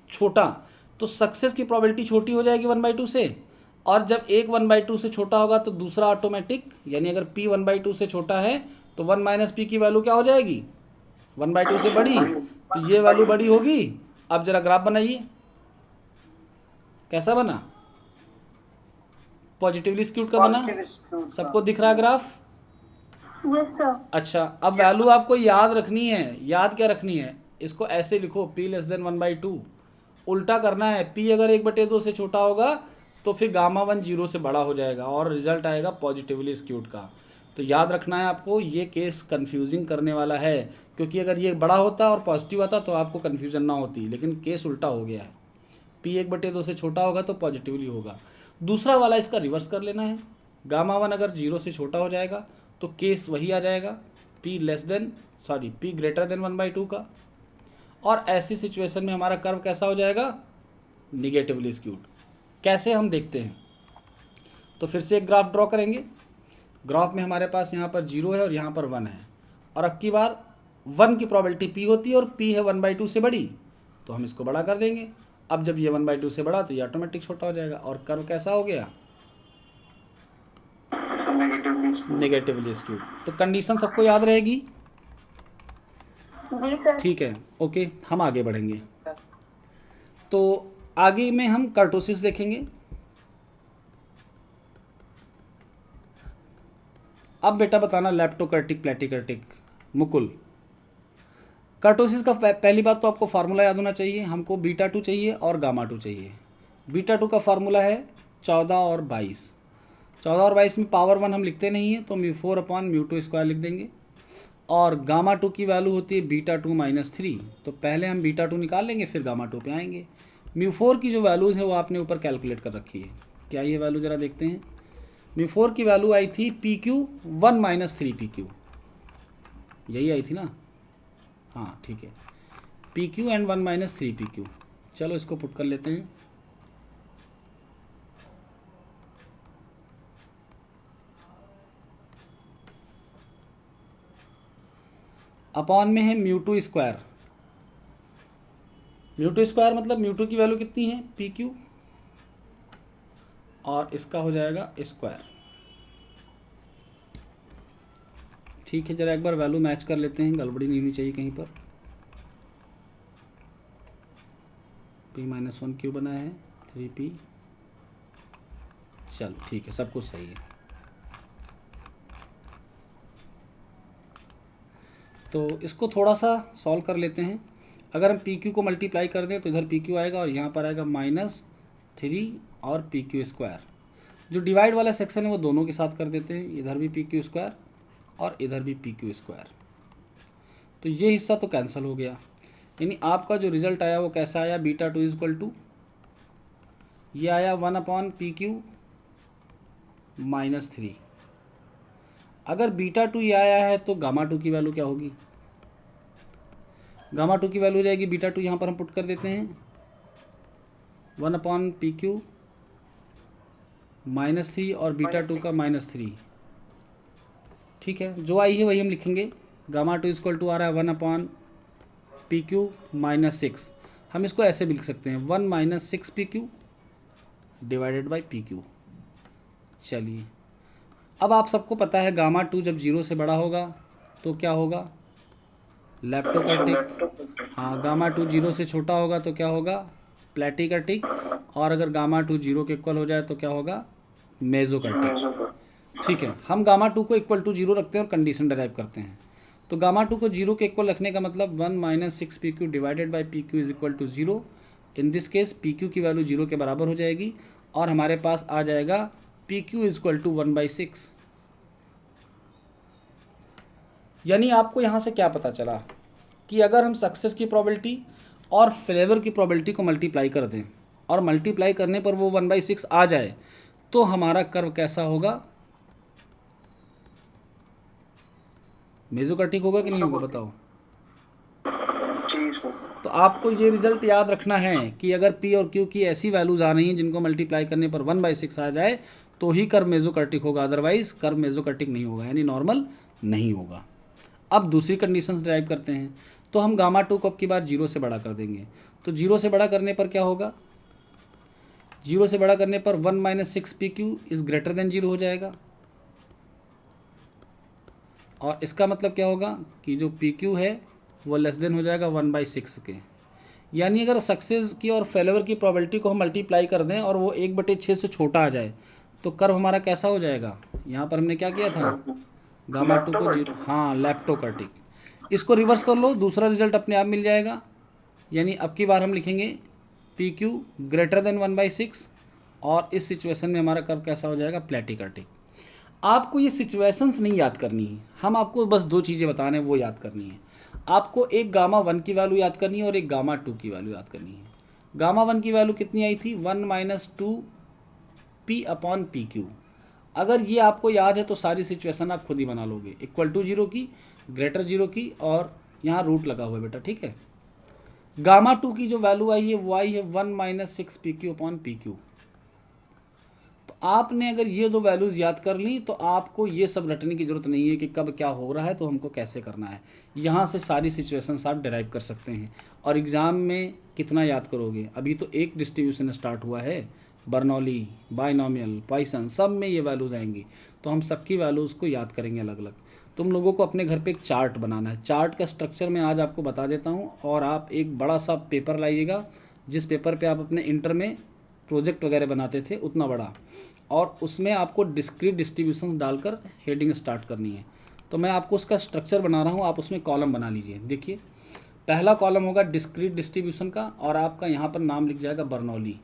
छोटा, तो सक्सेस की प्रोबेबिलिटी छोटी हो जाएगी 1/2 से। और जब एक 1/2 से छोटा होगा तो दूसरा ऑटोमेटिक, यानी अगर p 1/2 से छोटा है तो 1 - p की वैल्यू क्या हो जाएगी, 1/2 से बड़ी, तो ये वैल्यू बड़ी होगी। अब जरा ग्राफ बनाइए, कैसा बना, पॉजिटिवली स्क्यूड का बना, सबको दिख रहा है ग्राफ? Yes sir. अच्छा, अब वैल्यू आपको याद रखनी है, याद क्या रखनी है, इसको ऐसे लिखो, p < 1/2। उल्टा करना है, p अगर 1/2 से छोटा होगा तो फिर गामा 1 0 से बड़ा हो जाएगा और रिजल्ट आएगा पॉजिटिवली स्क्यूड का। तो याद रखना है आपको, ये केस कन्फ्यूजिंग करने वाला है, क्योंकि अगर ये बड़ा होता और पॉजिटिव आता तो आपको कन्फ्यूजन ना होती, लेकिन केस उल्टा हो गया है, p 1/2 से छोटा होगा तो पॉजिटिवली होगा। दूसरा वाला इसका रिवर्स कर लेना है, गामा 1 अगर 0 से छोटा हो जाएगा तो केस वही आ जाएगा, p ग्रेटर देन 1/2 का। और ऐसी सिचुएशन में हमारा कर्व कैसा हो जाएगा, निगेटिवली स्क्यूड। कैसे हम देखते हैं, तो फिर से एक ग्राफ ड्रॉ करेंगे। ग्राफ में हमारे पास यहाँ पर 0 है और यहाँ पर 1 है, और अब की बार 1 की प्रोबेबिलिटी p होती है और p है 1/2 से बड़ी, तो हम इसको बड़ा कर देंगे। अब जब ये 1/2 से बड़ा तो ये ऑटोमेटिक छोटा हो जाएगा, और कर्व कैसा हो गया, नेगेटिवली स्क्यूड। तो कंडीशन सबको याद रहेगी? जी सर। ठीक है, ओके, हम आगे बढ़ेंगे। तो आगे में हम कर्टोसिस देखेंगे। अब बेटा बताना लेप्टोकर्टिक प्लेटिकर्टिक। मुकुल, कर्टोसिस का पहली बात तो आपको फार्मूला याद होना चाहिए। हमको बीटा 2 चाहिए और गामा 2 चाहिए। बीटा 2 का फार्मूला है 14 और 22। 14 और 22 में पावर 1 हम लिखते नहीं हैं, तो μ4/μ2² लिख देंगे। और गामा 2 की वैल्यू होती है बीटा 2 - 3। तो पहले हम बीटा 2 निकाल लेंगे, फिर गामा 2 पे आएंगे। μ4 की जो वैल्यूज़ है वो आपने ऊपर कैलकुलेट कर रखी है। क्या ये वैल्यू ज़रा देखते हैं। μ4 की वैल्यू आई थी PQ 1 - 3PQ, यही आई थी ना? हाँ ठीक है, PQ एंड 1 - 3PQ। चलो इसको पुट कर लेते हैं। अपॉन में है μ2²। μ2² मतलब μ2 की वैल्यू कितनी है PQ, और इसका हो जाएगा स्क्वायर। ठीक है, जरा एक बार वैल्यू मैच कर लेते हैं, गड़बड़ी नहीं होनी चाहिए कहीं पर। P-1 क्यों बना है 3P। चलो ठीक है, सब कुछ सही है। तो इसको थोड़ा सा सॉल्व कर लेते हैं। अगर हम PQ को मल्टीप्लाई कर दें तो इधर PQ आएगा और यहाँ पर आएगा -3 और PQ²। जो डिवाइड वाला सेक्शन है वो दोनों के साथ कर देते हैं, इधर भी PQ² और इधर भी PQ²। तो ये हिस्सा तो कैंसिल हो गया, यानी आपका जो रिज़ल्ट आया वो कैसा आया, बीटा 2 = ये आया 1/PQ - 3। अगर बीटा 2 ये आया है तो गामा 2 की वैल्यू क्या होगी? गामा 2 की वैल्यू हो जाएगी बीटा 2, यहाँ पर हम पुट कर देते हैं 1/PQ -3 और बीटा 2 का -3। ठीक है, जो आई है वही हम लिखेंगे। गामा 2 = आ रहा है 1/PQ - 6। हम इसको ऐसे भी लिख सकते हैं 1 - 6PQ / PQ। चलिए, अब आप सबको पता है गामा 2 जब 0 से बड़ा होगा तो क्या होगा, लेप्टोकर्टिक। हाँ, गामा 2 0 से छोटा होगा तो क्या होगा, प्लेटिकर्टिक। और अगर गामा 2 0 के इक्वल हो जाए तो क्या होगा, मेसोकर्टिक। ठीक है, हम गामा 2 को = 0 रखते हैं और कंडीशन डराइव करते हैं। तो गामा 2 को 0 के इक्वल रखने का मतलब 1 - 6PQ / PQ = 0। In this case PQ की वैल्यू 0 के बराबर हो जाएगी और हमारे पास आ जाएगा PQ = 1/6। यानी आपको यहाँ से क्या पता चला कि अगर हम सक्सेस की प्रोबेबिलिटी और फेलियर की प्रोबेबिलिटी को मल्टीप्लाई कर दें और मल्टीप्लाई करने पर वो 1/6 आ जाए तो हमारा कर्व कैसा होगा, मेसोकर्टिक होगा कि नहीं होगा, बताओ। तो आपको ये रिजल्ट याद रखना है कि अगर P और Q की ऐसी वैल्यूज आ रही हैं जिनको मल्टीप्लाई करने पर 1/6 आ जाए तो ही कर्व मेसोकर्टिक होगा, अदरवाइज कर्व मेसोकर्टिक नहीं होगा, यानी नॉर्मल नहीं होगा। अब दूसरी कंडीशंस ड्राइव करते हैं। तो हम गामा 2 को अब की बार 0 से बड़ा कर देंगे। तो 0 से बड़ा करने पर क्या होगा, 0 से बड़ा करने पर 1 - 6PQ > 0 हो जाएगा। और इसका मतलब क्या होगा कि जो PQ है वो लेस देन हो जाएगा 1/6 के। यानी अगर सक्सेस की और फेलियर की प्रोबेबिलिटी को हम मल्टीप्लाई कर दें और वो 1/6 से छोटा आ जाए तो कर्व हमारा कैसा हो जाएगा। यहाँ पर हमने क्या किया था, गामा 2 को 0, हाँ लेप्टोकर्टिक। इसको रिवर्स कर लो, दूसरा रिजल्ट अपने आप मिल जाएगा। यानी अब की बार हम लिखेंगे PQ > 1/6 और इस सिचुएशन में हमारा कर्व कैसा हो जाएगा, प्लेटिकर्टिक। आपको ये सिचुएशंस नहीं याद करनी है, हम आपको बस 2 चीज़ें बता रहे हैं वो याद करनी है। आपको एक गामा 1 की वैल्यू याद करनी है और एक गामा 2 की वैल्यू याद करनी है। गामा 1 की वैल्यू कितनी आई थी, 1 - 2P/PQ। अगर ये आपको याद है तो सारी सिचुएशन आप खुद ही बना लोगे, = 0 की, > 0 की, और यहाँ रूट लगा हुआ है बेटा, ठीक है। गामा 2 की जो वैल्यू आई है वो आई है 1 - 6PQ/PQ। तो आपने अगर ये 2 वैल्यूज़ याद कर ली तो आपको ये सब रटने की ज़रूरत नहीं है कि कब क्या हो रहा है तो हमको कैसे करना है। यहाँ से सारी सिचुएशंस आप डिराइव कर सकते हैं। और एग्ज़ाम में कितना याद करोगे, अभी तो एक डिस्ट्रीब्यूशन स्टार्ट हुआ है, बर्नौली, बाइनोमियल, पॉइसन, सब में ये वैल्यूज़ आएंगी। तो हम सबकी वैल्यूज़ को याद करेंगे अलग अलग। तुम लोगों को अपने घर पे एक चार्ट बनाना है। चार्ट का स्ट्रक्चर मैं आज आपको बता देता हूँ, और आप एक बड़ा सा पेपर लाइएगा, जिस पेपर पे आप अपने इंटर में प्रोजेक्ट वगैरह बनाते थे उतना बड़ा, और उसमें आपको डिस्क्रीट डिस्ट्रीब्यूशन डालकर हेडिंग स्टार्ट करनी है। तो मैं आपको उसका स्ट्रक्चर बना रहा हूँ, आप उसमें कॉलम बना लीजिए। देखिए, पहला कॉलम होगा डिस्क्रीट डिस्ट्रीब्यूशन का, और आपका यहाँ पर नाम लिख जाएगा बर्नौली।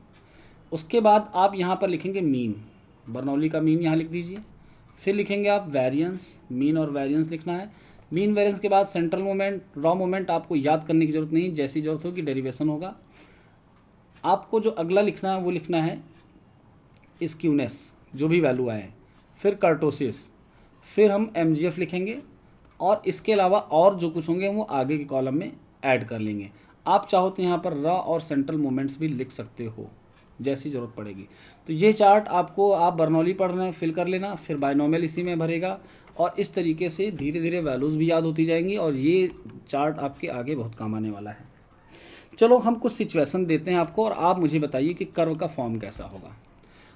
उसके बाद आप यहाँ पर लिखेंगे मीन, बर्नौली का मीन यहाँ लिख दीजिए। फिर लिखेंगे आप वेरिएंस, मीन और वेरिएंस लिखना है। मीन वेरिएंस के बाद सेंट्रल मोमेंट, रॉ मोमेंट आपको याद करने की ज़रूरत नहीं, जैसी ज़रूरत होगी डेरिवेशन होगा। आपको जो अगला लिखना है वो लिखना है स्क्यूनेस, जो भी वैल्यू आए। फिर कर्टोसिस, फिर हम एमजीएफ लिखेंगे, और इसके अलावा और जो कुछ होंगे वो आगे के कॉलम में ऐड कर लेंगे। आप चाहो तो यहाँ पर रॉ और सेंट्रल मोमेंट्स भी लिख सकते हो, जैसी ज़रूरत पड़ेगी। तो ये चार्ट आपको, आप बर्नौली पढ़ रहे हैं, फिल कर लेना, फिर बायनोमियल इसी में भरेगा, और इस तरीके से धीरे धीरे वैल्यूज़ भी याद होती जाएंगी, और ये चार्ट आपके आगे बहुत काम आने वाला है। चलो हम कुछ सिचुएशन देते हैं आपको, और आप मुझे बताइए कि कर्व का फॉर्म कैसा होगा।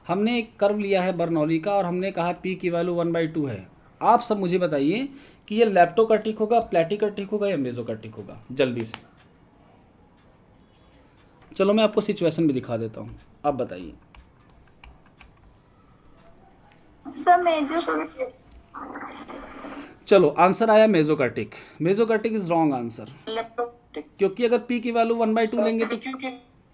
हमने एक कर्व लिया है बर्नौली का, और हमने कहा पी की वैल्यू 1/2 है। आप सब मुझे बताइए कि ये लैप्टोकर्टिक होगा, प्लैटिकर्टिक होगा, या मेसोकर्टिक होगा, जल्दी से। चलो मैं आपको सिचुएशन भी दिखा देता हूँ, अब बताइए। सर मेजो चलो आंसर आया मेसोकर्टिक। मेसोकर्टिक इज रॉन्ग आंसर, लैपटॉप क्योंकि अगर पी की वैल्यू 1/2 लेंगे तो क्योंकि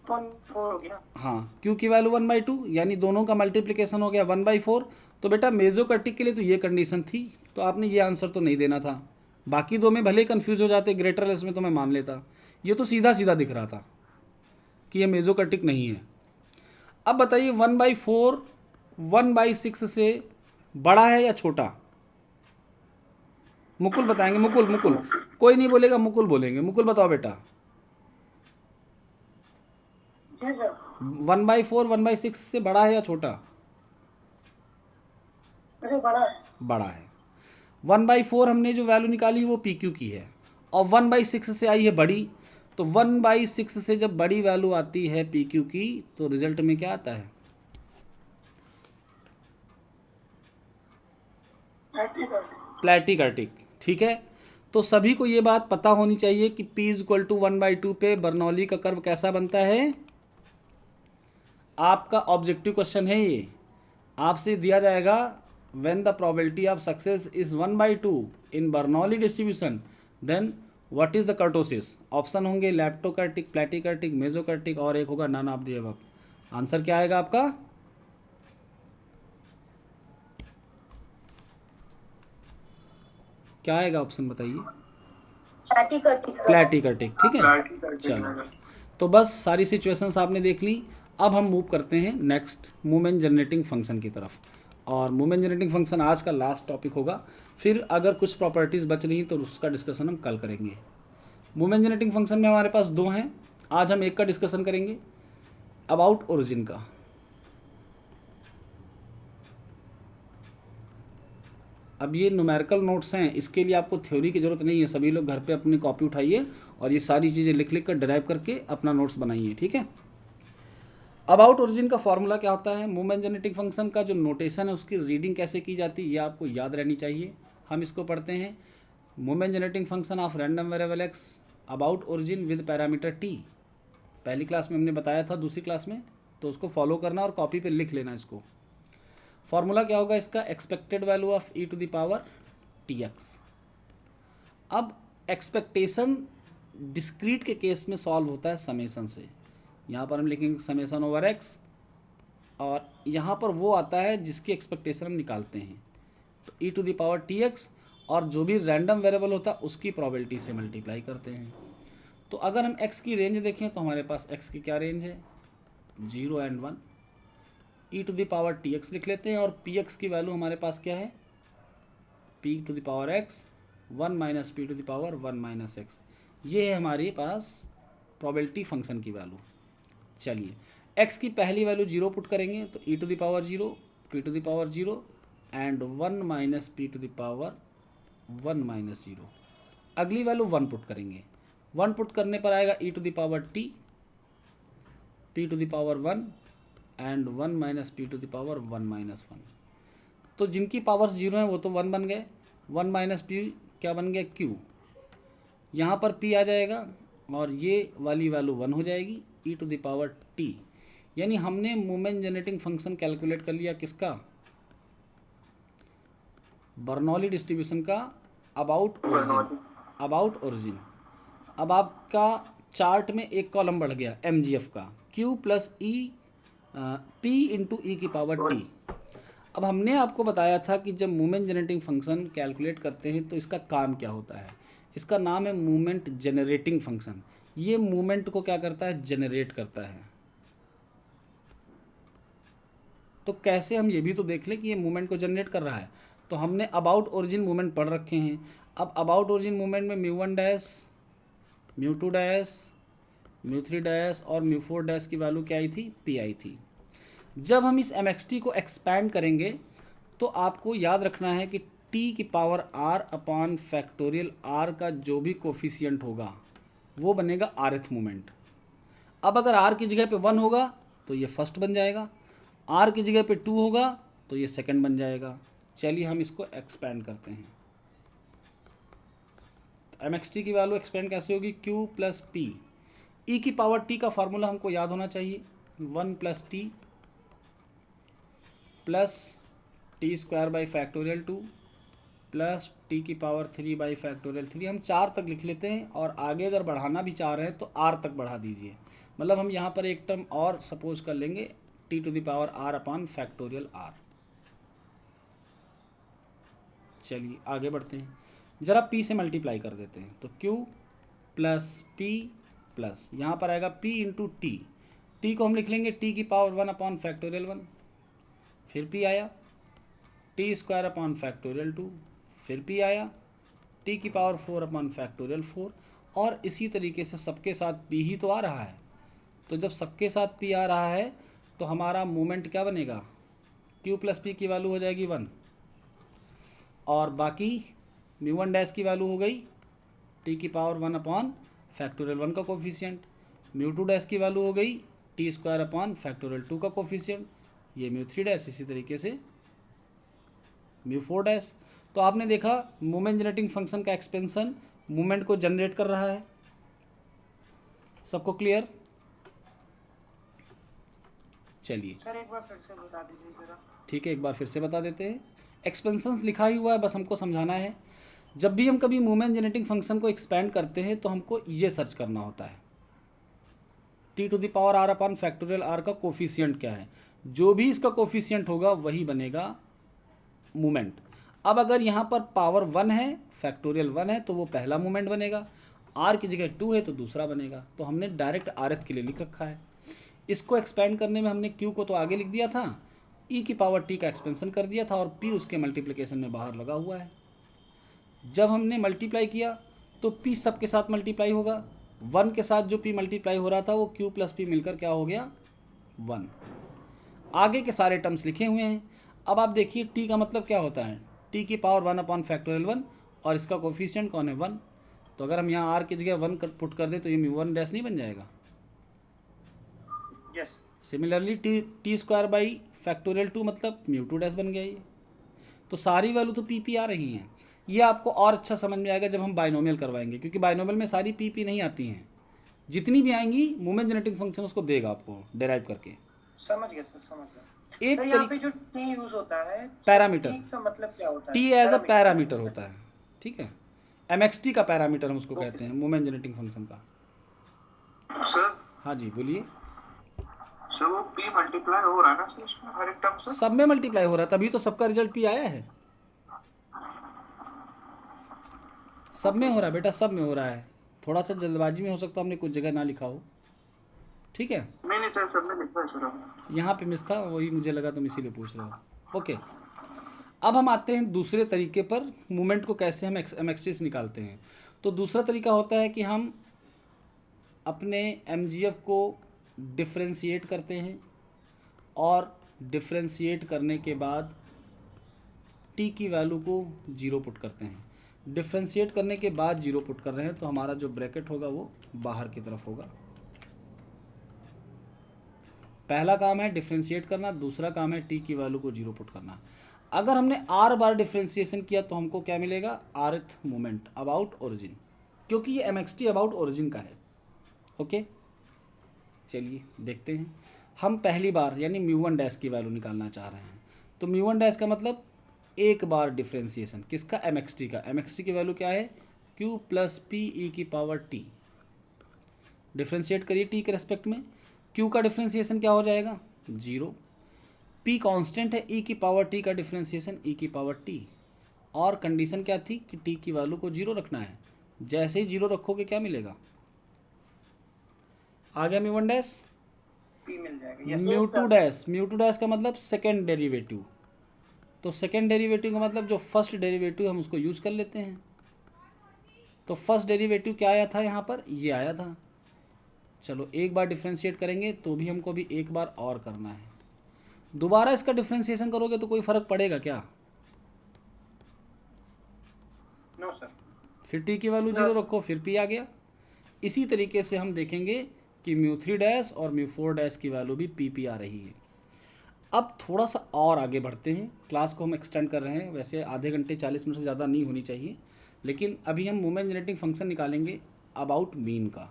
0.4 हो गया। हाँ, क्यू की वैल्यू 1/2 यानी दोनों का मल्टीप्लिकेशन हो गया 1/4। तो बेटा मेसोकर्टिक के लिए तो ये कंडीशन थी, तो आपने ये आंसर तो नहीं देना था। बाकी दो में भले कंफ्यूज हो जाते, ग्रेटर लेस में तो मैं मान लेता, ये तो सीधा सीधा दिख रहा था कि ये मेसोकर्टिक नहीं है। अब बताइए 1/4 1/6 से बड़ा है या छोटा? मुकुल बताएंगे, मुकुल कोई नहीं बोलेगा, मुकुल बोलेंगे। मुकुल बताओ बेटा, जी सर। 1/4 1/6 से बड़ा है या छोटा? अरे बड़ा है। बड़ा है। 1/4 हमने जो वैल्यू निकाली वो पी क्यू की है, और 1/6 से आई है बड़ी। तो 1/6 से जब बड़ी वैल्यू आती है पी क्यू की, तो रिजल्ट में क्या आता है? प्लैटिकर्टिक। ठीक है, तो सभी को ये बात पता होनी चाहिए कि P = 1/2 पे बर्नौली का कर्व कैसा बनता है। आपका ऑब्जेक्टिव क्वेश्चन है ये, आपसे दिया जाएगा when the probability of success is 1/2 in Bernoulli distribution, then what is the kurtosis. Option होंगे लैप्टोकर्टिक, प्लैटिकर्टिक, मेसोकर्टिक, और एक होगा none of the above. Answer क्या आएगा आपका? क्या आएगा ऑप्शन बताइए? प्लैटिकर्टिक। ठीक है, चलो तो बस सारी सिचुएशंस आपने देख ली। अब हम मूव करते हैं नेक्स्ट मूवमेंट जनरेटिंग फंक्शन की तरफ, और मूवमेंट जनरेटिंग फंक्शन आज का लास्ट टॉपिक होगा। फिर अगर कुछ प्रॉपर्टीज़ बच रही तो उसका डिस्कशन हम कल करेंगे। मूवमेंट जनरेटिंग फंक्शन में हमारे पास दो हैं, आज हम एक का डिस्कशन करेंगे, अबाउट ओरिजिन का। अब ये न्यूमेरिकल नोट्स हैं, इसके लिए आपको थ्योरी की ज़रूरत नहीं है। सभी लोग घर पे अपनी कॉपी उठाइए और ये सारी चीज़ें लिख लिख कर ड्राइव करके अपना नोट्स बनाइए, ठीक है। अबाउट ओरिजिन का फॉर्मूला क्या होता है? मूवमेंट जनरेटिंग फंक्शन का जो नोटेशन है उसकी रीडिंग कैसे की जाती है ये आपको याद रहनी चाहिए। हम इसको पढ़ते हैं, movement generating function of random variable x about origin with parameter T. पहली क्लास में हमने बताया था, दूसरी क्लास में, तो उसको फॉलो करना और कॉपी पे लिख लेना इसको। फॉर्मूला क्या होगा इसका? Expected value of e⁻ tx। अब एक्सपेक्टेशन डिस्क्रीट के केस में सॉल्व होता है समेसन से। यहाँ पर हम लिखेंगे समेसन ओवर x, और यहाँ पर वो आता है जिसकी एक्सपेक्टेशन हम निकालते हैं, तो e⁻ tx, और जो भी रैंडम वेरिएबल होता है उसकी प्रोबेबिलिटी से मल्टीप्लाई करते हैं। तो अगर हम x की रेंज देखें तो हमारे पास x की क्या रेंज है? 0 और 1। e⁻ tx लिख लेते हैं, और px की वैल्यू हमारे पास क्या है? p⁻x 1 - p⁻1 - x। ये है हमारे पास प्रोबेबिलिटी फंक्शन की वैल्यू। चलिए, x की पहली वैल्यू 0 पुट करेंगे तो e⁻0 p⁻0 एंड 1 - p⁻1 - 0। अगली वैल्यू 1 पुट करेंगे, 1 पुट करने पर आएगा e⁻t p⁻1 एंड 1 - p⁻1 - 1। तो जिनकी पावर्स जीरो हैं वो तो 1 बन गए, 1 माइनस पी क्या बन गया, क्यू। यहाँ पर p आ जाएगा और ये वाली वैल्यू 1 हो जाएगी, e to the power t। यानी हमने मोमेंट जनरेटिंग फंक्शन कैलकुलेट कर लिया किसका, बर्नौली डिस्ट्रीब्यूशन का अबाउट ओरिजिन। अब आपका चार्ट में एक कॉलम बढ़ गया mgf का, q प्लस ई p इंटू ई की पावर t। अब हमने आपको बताया था कि जब मोमेंट जनरेटिंग फंक्शन कैलकुलेट करते हैं तो इसका काम क्या होता है, इसका नाम है मोमेंट जनरेटिंग फंक्शन। ये मोमेंट को क्या करता है, जनरेट करता है। तो कैसे, हम ये भी तो देख लें कि ये मोमेंट को जनरेट कर रहा है। तो हमने अबाउट ओरिजिन मोमेंट पढ़ रखे हैं। अब अबाउट ओरिजिन मोमेंट में μ1 डैश, μ2 डैश, μ3 डैश और μ4 डैश की वैल्यू क्या आई थी, p आई थी। जब हम इस mxt को एक्सपैंड करेंगे तो आपको याद रखना है कि t की power r upon factorial r का जो भी कोफिशिएंट होगा वो बनेगा rth मोमेंट। अब अगर r की जगह पे 1 होगा तो ये फर्स्ट बन जाएगा, r की जगह पे 2 होगा तो ये सेकंड बन जाएगा। चलिए हम इसको एक्सपैंड करते हैं। तो mxt की वैल्यू एक्सपेंड कैसे होगी, q प्लस पी, ई की पावर t का फार्मूला हमको याद होना चाहिए, 1 plus T plus T square by factorial 2 plus T की पावर 3 बाई फैक्टोरियल 3। हम 4 तक लिख लेते हैं और आगे अगर बढ़ाना भी चाह रहे हैं तो r तक बढ़ा दीजिए। मतलब हम यहाँ पर एक टर्म और सपोज कर लेंगे T to the power r upon factorial r। चलिए आगे बढ़ते हैं, ज़रा p से मल्टीप्लाई कर देते हैं। तो q प्लस p प्लस यहाँ पर आएगा p इंटू टी, टी को हम लिख लेंगे t की पावर 1 अपॉन फैक्टोरियल 1, फिर p आया टी स्क्वायर अपॉन फैक्टोरियल 2, फिर p आया t की पावर 4 अपॉन फैक्टोरियल 4। और इसी तरीके से सबके साथ p ही तो आ रहा है। तो जब सबके साथ p आ रहा है तो हमारा मोमेंट क्या बनेगा, q प्लस p की वैल्यू हो जाएगी 1 और बाकी μ1 डैश की वैल्यू हो गई t की पावर 1 अपॉन फैक्टोरियल 1 का कोफिशिएंट, μ2 डैश की वैल्यू हो गई टी स्क्वायर अपॉन फैक्टोरियल 2 का कोफिशिएंट, ये μ3 डैश, इसी तरीके से μ4 डैश। तो आपने देखा मोमेंट जनरेटिंग फंक्शन का एक्सपेंशन मोमेंट को जनरेट कर रहा है। सबको क्लियर? चलिए सर एक बार फिर से बता दीजिए जरा। ठीक है, एक बार फिर से बता देते हैं। एक्सपेंशंस लिखा ही हुआ है, बस हमको समझाना है। जब भी हम कभी मोमेंट जनरेटिंग फंक्शन को एक्सपैंड करते हैं तो हमको ये सर्च करना होता है, T to the power r upon factorial r का कोफिशिएंट क्या है। जो भी इसका कोफिशिएंट होगा वही बनेगा मोमेंट। अब अगर यहाँ पर पावर 1 है, फैक्टोरियल 1 है, तो वो पहला मोमेंट बनेगा, r की जगह 2 है तो दूसरा बनेगा। तो हमने डायरेक्ट rth के लिए लिख रखा है। इसको एक्सपैंड करने में हमने q को तो आगे लिख दिया था, e की पावर t का एक्सपेंशन कर दिया था और p उसके मल्टीप्लिकेशन में बाहर लगा हुआ है। जब हमने मल्टीप्लाई किया तो p सबके साथ मल्टीप्लाई होगा, 1 के साथ जो p मल्टीप्लाई हो रहा था वो q प्लस p मिलकर क्या हो गया, 1। आगे के सारे टर्म्स लिखे हुए हैं। अब आप देखिए t का मतलब क्या होता है, t की पावर 1 अपॉन फैक्टोरियल 1 और इसका कोफिशिएंट कौन है, 1। तो अगर हम यहाँ r की जगह 1 पुट कर दें तो ये μ1 डैश नहीं बन जाएगा। Yes. Similarly T square by factorial 2 मतलब μ2 डैश बन गया ये। तो सारी वैल्यू तो पी आ रही हैं। ये आपको और अच्छा समझ में आएगा जब हम बाइनोमियल करवाएंगे, क्योंकि बाइनोमियल में सारी पी नहीं आती हैं। जितनी भी आएंगी मोमेंट जनरेटिंग फंक्शन उसको देगा आपको डेराइव करके। समझ गया सर, समझ गया। एक तो यहाँ पे जो टी यूज होता है, पैरामीटर, T का मतलब क्या होता है? टी एज अ पैरामीटर होता है, ठीक है। एमएक्सटी का पैरामीटर हम उसको कहते हैं, मोमेंट जनरेटिंग फंक्शन का। सर हाँ जी बोलिए। सर वो p मल्टीप्लाई हो रहा है ना सर इसमें हर एक टर्म से? सब में मल्टीप्लाई हो रहा है, तभी तो सबका रिजल्ट पी आया है। सब में हो रहा है बेटा, सब में हो रहा है। थोड़ा सा जल्दबाजी में हो सकता है हमने कुछ जगह ना लिखा हो, ठीक है। नहीं सर, सब में लिखा है सर। यहाँ पे मिस था, वही मुझे लगा तुम इसीलिए पूछ रहे हो। ओके, अब हम आते हैं दूसरे तरीके पर, मोमेंट को कैसे हम एमएक्सटी से निकालते हैं। तो दूसरा तरीका होता है कि हम अपने एमजीएफ को डिफ्रेंशिएट करते हैं और डिफ्रेंशिएट करने के बाद टी की वैल्यू को 0 पुट करते हैं। डिफ्रेंशिएट करने के बाद 0 पुट कर रहे हैं तो हमारा जो ब्रैकेट होगा वो बाहर की तरफ होगा। पहला काम है डिफ्रेंशिएट करना, दूसरा काम है टी की वैल्यू को 0 पुट करना। अगर हमने r बार डिफ्रेंसिएशन किया तो हमको क्या मिलेगा, rth मोमेंट अबाउट ओरिजिन, क्योंकि ये mxt अबाउट ओरिजिन का है। ओके, चलिए देखते हैं। हम पहली बार यानी म्यू1 डैश की वैल्यू निकालना चाह रहे हैं, तो म्यू1 डैश का मतलब एक बार डिफ्रेंसिएशन किसका, mxt का। mxt की वैल्यू क्या है, q प्लस पी ई की पावर t। डिफ्रेंशिएट करिए t के रेस्पेक्ट में, q का डिफ्रेंसिएशन क्या हो जाएगा, 0। p कांस्टेंट है, e की पावर t का डिफ्रेंसिएशन e की पावर t, और कंडीशन क्या थी कि t की वैल्यू को 0 रखना है। जैसे ही 0 रखोगे क्या मिलेगा, आ गया म्यू1 डैश, पी मिल जाएगा। म्यू2 डैश। म्यू2 डैश का मतलब सेकेंड डेरिवेटिव, तो सेकेंड डेरिवेटिव का मतलब जो फर्स्ट डेरिवेटिव हम उसको यूज कर लेते हैं। तो फर्स्ट डेरिवेटिव क्या आया था यहाँ पर, ये आया था। चलो एक बार डिफ्रेंशिएट करेंगे तो भी हमको भी एक बार और करना है। दोबारा इसका डिफ्रेंशिएशन करोगे तो कोई फ़र्क पड़ेगा क्या, नो सर। फिर टी की वैल्यू 0 रखो, फिर पी आ गया। इसी तरीके से हम देखेंगे कि म्यू3 डैश और म्यू4 डैश की वैल्यू भी पी आ रही है। अब थोड़ा सा और आगे बढ़ते हैं, क्लास को हम एक्सटेंड कर रहे हैं, वैसे आधे घंटे 40 मिनट से ज़्यादा नहीं होनी चाहिए, लेकिन अभी हम मोमेंट जनरेटिंग फंक्शन निकालेंगे अबाउट मीन का,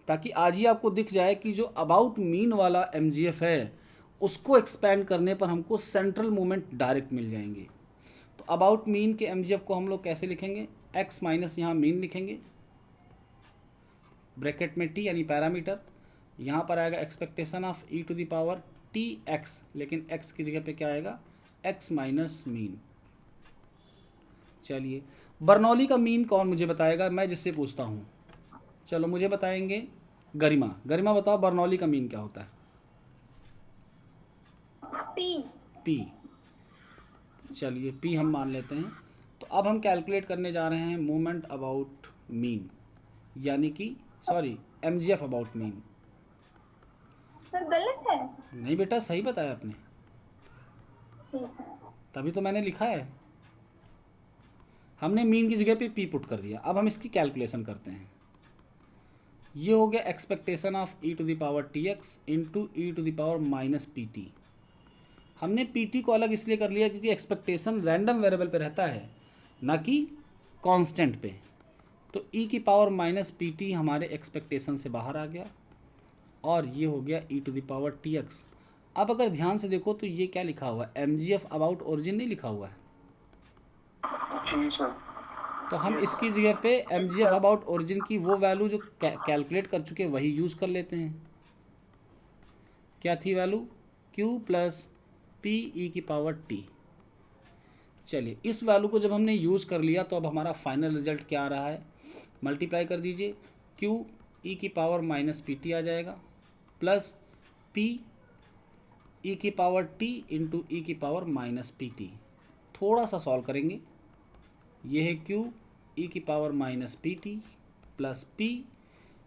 ताकि आज ही आपको दिख जाए कि जो अबाउट मीन वाला MGF है उसको एक्सपेंड करने पर हमको सेंट्रल मोमेंट डायरेक्ट मिल जाएंगे। तो अबाउट मीन के MGF को हम लोग कैसे लिखेंगे, x माइनस यहाँ मीन लिखेंगे, ब्रैकेट में t यानी पैरामीटर, यहाँ पर आएगा expectation of e to the power tx, लेकिन x की जगह पे क्या आएगा, x माइनस मीन। चलिए बर्नौली का मीन कौन मुझे बताएगा, मैं जिससे पूछता हूँ। चलो मुझे बताएंगे गरिमा। गरिमा बताओ बर्नौली का मीन क्या होता है, P। चलिए p हम मान लेते हैं। तो अब हम कैलकुलेट करने जा रहे हैं मोमेंट अबाउट मीन, यानी कि sorry MGF about mean. Sir गलत है। नहीं बेटा सही बताया आपने, ठीक है। तभी तो मैंने लिखा है। हमने मीन की जगह पे p पुट कर दिया। अब हम इसकी कैलकुलेशन करते हैं। ये हो गया expectation of e to the power tx into E to the power minus pt। हमने pt को अलग इसलिए कर लिया क्योंकि एक्सपेक्टेशन रैंडम वेरिएबल पे रहता है, ना कि कांस्टेंट पे। तो e की पावर माइनस pt हमारे एक्सपेक्टेशन से बाहर आ गया, और ये हो गया e to the power tx। अब अगर ध्यान से देखो तो ये क्या लिखा हुआ है, MGF अबाउट ओरिजिन नहीं लिखा हुआ है। जी सर। तो हम इसकी जगह पे MGF अबाउट ओरिजिन की वो वैल्यू जो कैलकुलेट कर चुके वही यूज़ कर लेते हैं। क्या थी value, q plus P E की पावर t। चलिए इस वैल्यू को जब हमने यूज़ कर लिया तो अब हमारा फाइनल रिजल्ट क्या आ रहा है, मल्टीप्लाई कर दीजिए, q ई की पावर माइनस pt आ जाएगा, प्लस p ई की पावर t इंटू ई की पावर माइनस pt। थोड़ा सा सॉल्व करेंगे, ये है q ई की power minus pt plus p।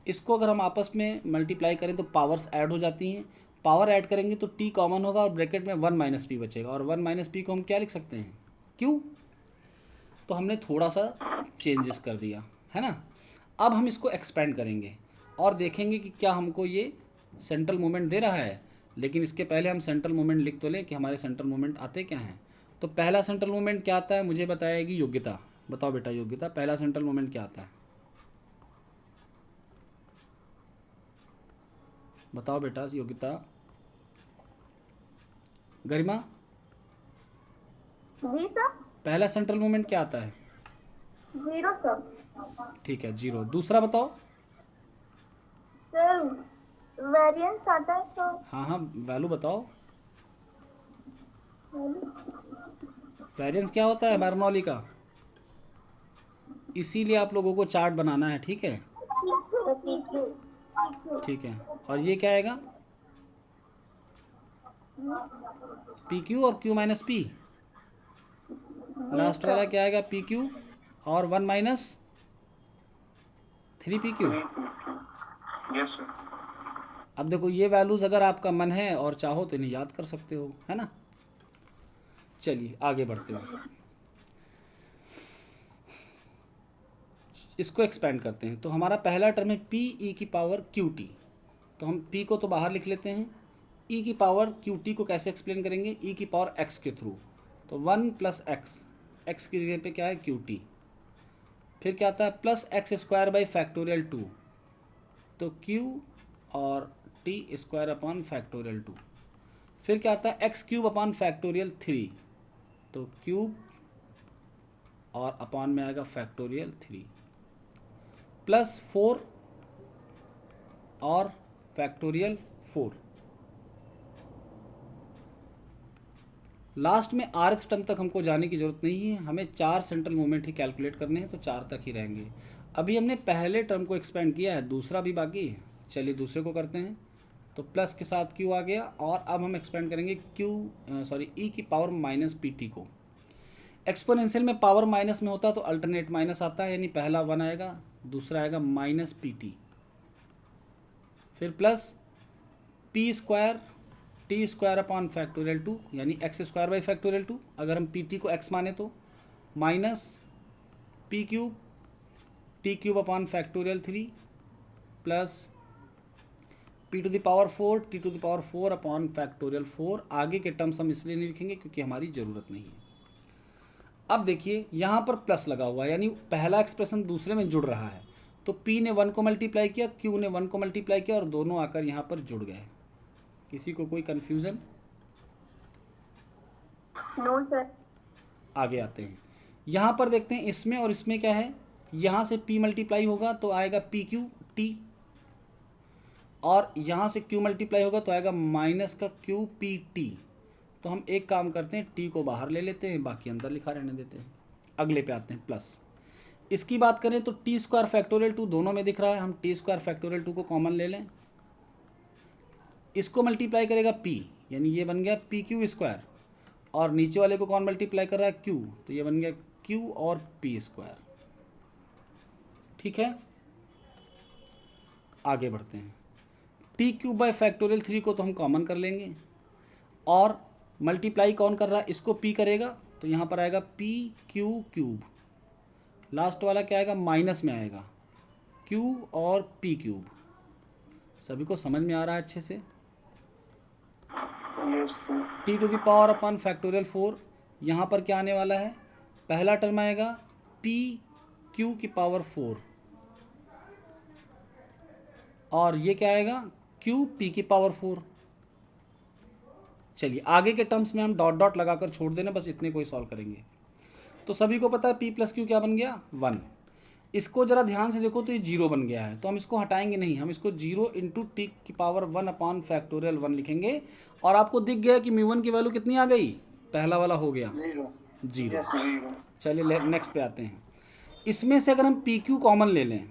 इसको अगर हम आपस में मल्टीप्लाई करें तो पावर्स ऐड हो जाती हैं, पावर ऐड करेंगे तो t कॉमन होगा और ब्रैकेट में 1 माइनस पी बचेगा, और 1 माइनस पी को हम क्या लिख सकते हैं, q। तो हमने थोड़ा सा चेंजेस कर दिया है ना। अब हम इसको एक्सपेंड करेंगे और देखेंगे कि क्या हमको ये सेंट्रल मोमेंट दे रहा है। लेकिन इसके पहले हम सेंट्रल मोमेंट लिख तो लें कि हमारे सेंट्रल मोमेंट आते क्या हैं। तो पहला सेंट्रल मोमेंट क्या आता है मुझे बताएगी योग्यता। बताओ बेटा योग्यता, पहला सेंट्रल मोमेंट क्या आता है, बताओ बेटा योग्यता। गरिमा जी सर। पहला सेंट्रल मोमेंट क्या आता है, 0 सर। ठीक है 0। दूसरा बताओ, सर वेरिएंस आता है सर। हाँ वैल्यू बताओ, वेरिएंस क्या होता है बर्नौली का, इसीलिए आप लोगों को चार्ट बनाना है, ठीक है ठीक है। और ये क्या आएगा, पी क्यू और क्यू माइनस पी। लास्ट वाला क्या आएगा, पी क्यू और 1 minus 3 P Q. Yes sir. अब देखो ये वैल्यूज़ अगर आपका मन है और चाहो तो इन्हें याद कर सकते हो, है ना। चलिए आगे बढ़ते हैं, इसको एक्सपेंड करते हैं। तो हमारा पहला टर्म है पी ई की पावर क्यू टी। तो हम पी को तो बाहर लिख लेते हैं, ई की पावर क्यू टी को कैसे एक्सप्लेन करेंगे, ई की पावर एक्स के थ्रू। तो 1 प्लस एक्स, एक्स की जगह पे क्या है क्यू टी। फिर क्या आता है plus x square by factorial 2, तो क्यू और टी स्क्वायर अपॉन फैक्टोरियल 2। फिर क्या आता है एक्स क्यूब अपॉन फैक्टोरियल 3, तो क्यूब और अपॉन में आएगा फैक्टोरियल 3 प्लस 4 और फैक्टोरियल 4। लास्ट में rth टर्म तक हमको जाने की ज़रूरत नहीं है, हमें 4 सेंट्रल मोमेंट ही कैलकुलेट करने हैं, तो 4 तक ही रहेंगे। अभी हमने पहले टर्म को एक्सपेंड किया है, दूसरा भी बाकी है। चलिए दूसरे को करते हैं। तो प्लस के साथ क्यू आ गया, और अब हम एक्सपेंड करेंगे ई की पावर माइनस पी टी को। एक्सपोनेंशियल में पावर माइनस में होता है तो अल्टरनेट माइनस आता है, यानी पहला 1 आएगा, दूसरा आएगा माइनस पी टी, फिर plus P square T square upon factorial 2, यानी एक्स स्क्वायर बाई फैक्टोरियल 2, अगर हम पी टी को एक्स माने तो, minus P cube T cube upon factorial 3 plus P to the power 4 T to the power 4 upon factorial 4। आगे के terms हम इसलिए नहीं लिखेंगे क्योंकि हमारी ज़रूरत नहीं है। अब देखिए यहाँ पर प्लस लगा हुआ है, यानी पहला एक्सप्रेशन दूसरे में जुड़ रहा है। तो P ने 1 को मल्टीप्लाई किया, Q ने 1 को मल्टीप्लाई किया, और दोनों आकर यहाँ पर जुड़ गए। किसी को कोई कन्फ्यूज़न? No sir. आगे आते हैं, यहाँ पर देखते हैं इसमें और इसमें क्या है। यहाँ से P मल्टीप्लाई होगा तो आएगा पी क्यू टी, और यहाँ से Q मल्टीप्लाई होगा तो आएगा माइनस का क्यू पी टी। तो हम एक काम करते हैं, T को बाहर ले लेते हैं, बाकी अंदर लिखा रहने देते हैं। अगले पे आते हैं प्लस। इसकी बात करें तो टी स्क्वायर फैक्टोरियल 2 दोनों में दिख रहा है, हम टी स्क्वायर फैक्टोरियल 2 को कॉमन ले लें। इसको मल्टीप्लाई करेगा P, यानी ये बन गया पी क्यू स्क्वायर, और नीचे वाले को कौन मल्टीप्लाई कर रहा है Q, तो ये बन गया Q और P स्क्वायर। ठीक है, आगे बढ़ते हैं। टी क्यूब बाई फैक्टोरियल 3 को तो हम कॉमन कर लेंगे, और मल्टीप्लाई कौन कर रहा है, इसको P करेगा, तो यहाँ पर आएगा पी क्यू क्यूब, लास्ट वाला क्या आएगा माइनस में आएगा Q और P क्यूब। सभी को समझ में आ रहा है अच्छे से? Yes sir. T to the power upon factorial 4, यहाँ पर क्या आने वाला है, पहला टर्म आएगा पी क्यू की पावर 4, और ये क्या आएगा क्यू पी की पावर 4। चलिए आगे के टर्म्स में हम डॉट डॉट लगाकर छोड़ देना, बस इतने को ही सॉल्व करेंगे। तो सभी को पता है पी प्लस क्यू क्या बन गया 1। इसको ज़रा ध्यान से देखो तो ये 0 बन गया है, तो हम इसको हटाएंगे नहीं, हम इसको 0 इंटू टी की पावर 1 अपॉन फैक्टोरियल 1 लिखेंगे। और आपको दिख गया कि म्यू 1 की वैल्यू कितनी आ गई, पहला वाला हो गया 0। 0। यस 0। चलिए नेक्स्ट पे आते हैं। इसमें से अगर हम पी क्यू कॉमन ले लें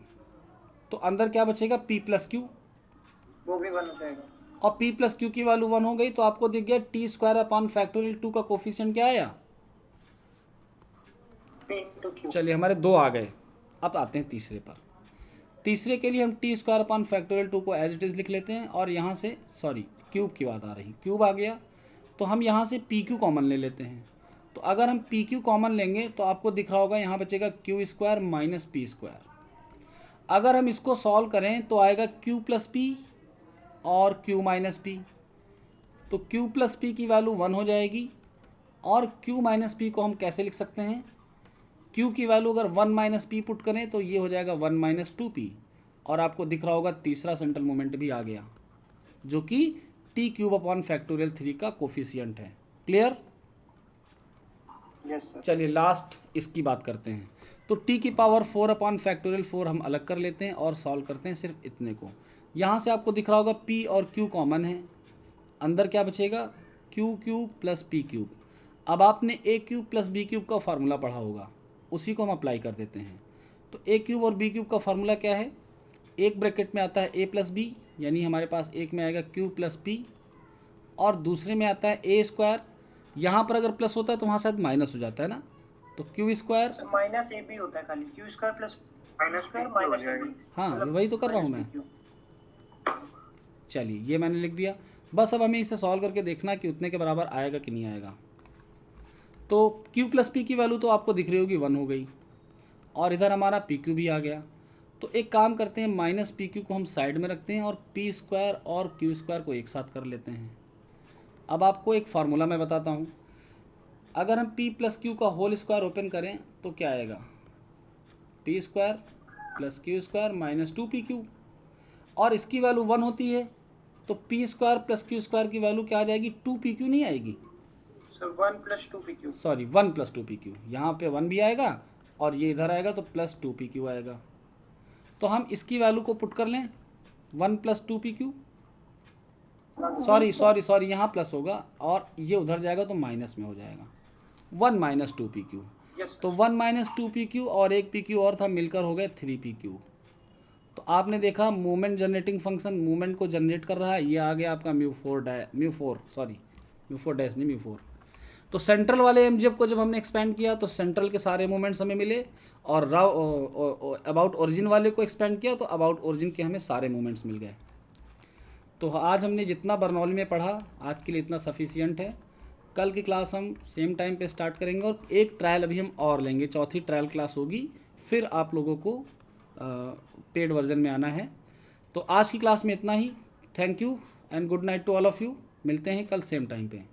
तो अंदर क्या बचेगा पी प्लस क्यू, वो भी 1 हो जाएगा। और p प्लस क्यू की वैल्यू 1 हो गई, तो आपको दिख गया टी स्क्वायर अपॉन फैक्टोरियल 2 का कोफिशिएंट क्या आया, P into Q। चलिए हमारे 2 आ गए। अब आते हैं तीसरे पर। तीसरे के लिए हम टी स्क्वायर अपॉन फैक्टोरियल 2 को एज इट इज़ लिख लेते हैं, और यहाँ से सॉरी क्यूब की बात आ रही, क्यूब आ गया, तो हम यहाँ से पी क्यू कॉमन ले लेते हैं। तो अगर हम पी क्यू कॉमन लेंगे तो आपको दिख रहा होगा यहाँ बचेगा Q square minus P square. अगर हम इसको सॉल्व करें तो आएगा क्यू प्लस पी और क्यू माइनस पी, तो क्यू प्लस पी की वैल्यू 1 हो जाएगी, और क्यू माइनस पी को हम कैसे लिख सकते हैं, क्यू की वैल्यू अगर 1 माइनस पी पुट करें तो ये हो जाएगा 1 माइनस 2p, और आपको दिख रहा होगा तीसरा सेंट्रल मोमेंट भी आ गया, जो कि टी क्यूब अपॉन फैक्टोरियल 3 का कोफिशिएंट है। क्लियर? Yes sir. चलिए लास्ट इसकी बात करते हैं। तो t की पावर 4 अपॉन फैक्टोरियल 4 हम अलग कर लेते हैं और सॉल्व करते हैं सिर्फ इतने को। यहाँ से आपको दिख रहा होगा p और q कॉमन है, अंदर क्या बचेगा q cube plus p cube. अब आपने a cube plus b cube का फार्मूला पढ़ा होगा, उसी को हम अप्लाई कर देते हैं। तो a क्यूब और b क्यूब का फार्मूला क्या है, एक ब्रैकेट में आता है a प्लस बी, यानी हमारे पास एक में आएगा q प्लस p, और दूसरे में आता है a स्क्वायर। यहाँ पर अगर प्लस होता है तो वहाँ शायद माइनस हो जाता है ना, तो Q square minus A B होता है खाली, Q square plus minus square हो माइनस जाएगा। हाँ वही तो कर रहा हूँ मैं। चलिए ये मैंने लिख दिया, बस अब हमें इसे सॉल्व करके देखना कि उतने के बराबर आएगा कि नहीं आएगा। तो q प्लस पी की वैल्यू तो आपको दिख रही होगी 1 हो गई, और इधर हमारा पी क्यू भी आ गया। तो एक काम करते हैं, माइनस पी क्यू को हम साइड में रखते हैं और पी स्क्वायर और क्यू स्क्वायर को एक साथ कर लेते हैं। अब आपको एक फार्मूला मैं बताता हूँ, अगर हम p प्लस क्यू का होल स्क्वायर ओपन करें तो क्या आएगा, p square plus Q square minus 2pq, और इसकी वैल्यू 1 होती है तो p square plus Q square की वैल्यू क्या आ जाएगी, 2pq नहीं आएगी, sir 1 plus 2pq। Sorry 1 plus 2pq, यहाँ पे 1 भी आएगा और ये इधर आएगा तो प्लस 2pq आएगा। तो हम इसकी वैल्यू को पुट कर लें 1 प्लस 2pq, सॉरी यहाँ प्लस होगा और ये उधर जाएगा तो माइनस में हो जाएगा 1 माइनस 2pq। यस तो 1 माइनस 2pq और एक pq और था, मिलकर हो गए 3pq। तो आपने देखा मोमेंट जनरेटिंग फंक्शन मोमेंट को जनरेट कर रहा है, ये आ गया आपका म्यू4 डैश नहीं म्यू4। तो सेंट्रल वाले एमजीएफ को जब हमने एक्सपेंड किया तो सेंट्रल के सारे मोमेंट्स हमें मिले, और अबाउट ओरिजिन वाले को एक्सपेंड किया तो अबाउट ओरिजिन के हमें सारे मोमेंट्स मिल गए। तो आज हमने जितना बर्नौली में पढ़ा आज के लिए इतना सफिशियंट है। कल की क्लास हम सेम टाइम पे स्टार्ट करेंगे और एक ट्रायल अभी हम और लेंगे, चौथी ट्रायल क्लास होगी, फिर आप लोगों को पेड वर्जन में आना है। तो आज की क्लास में इतना ही। Thank you and good night to all of you. मिलते हैं कल सेम टाइम पे।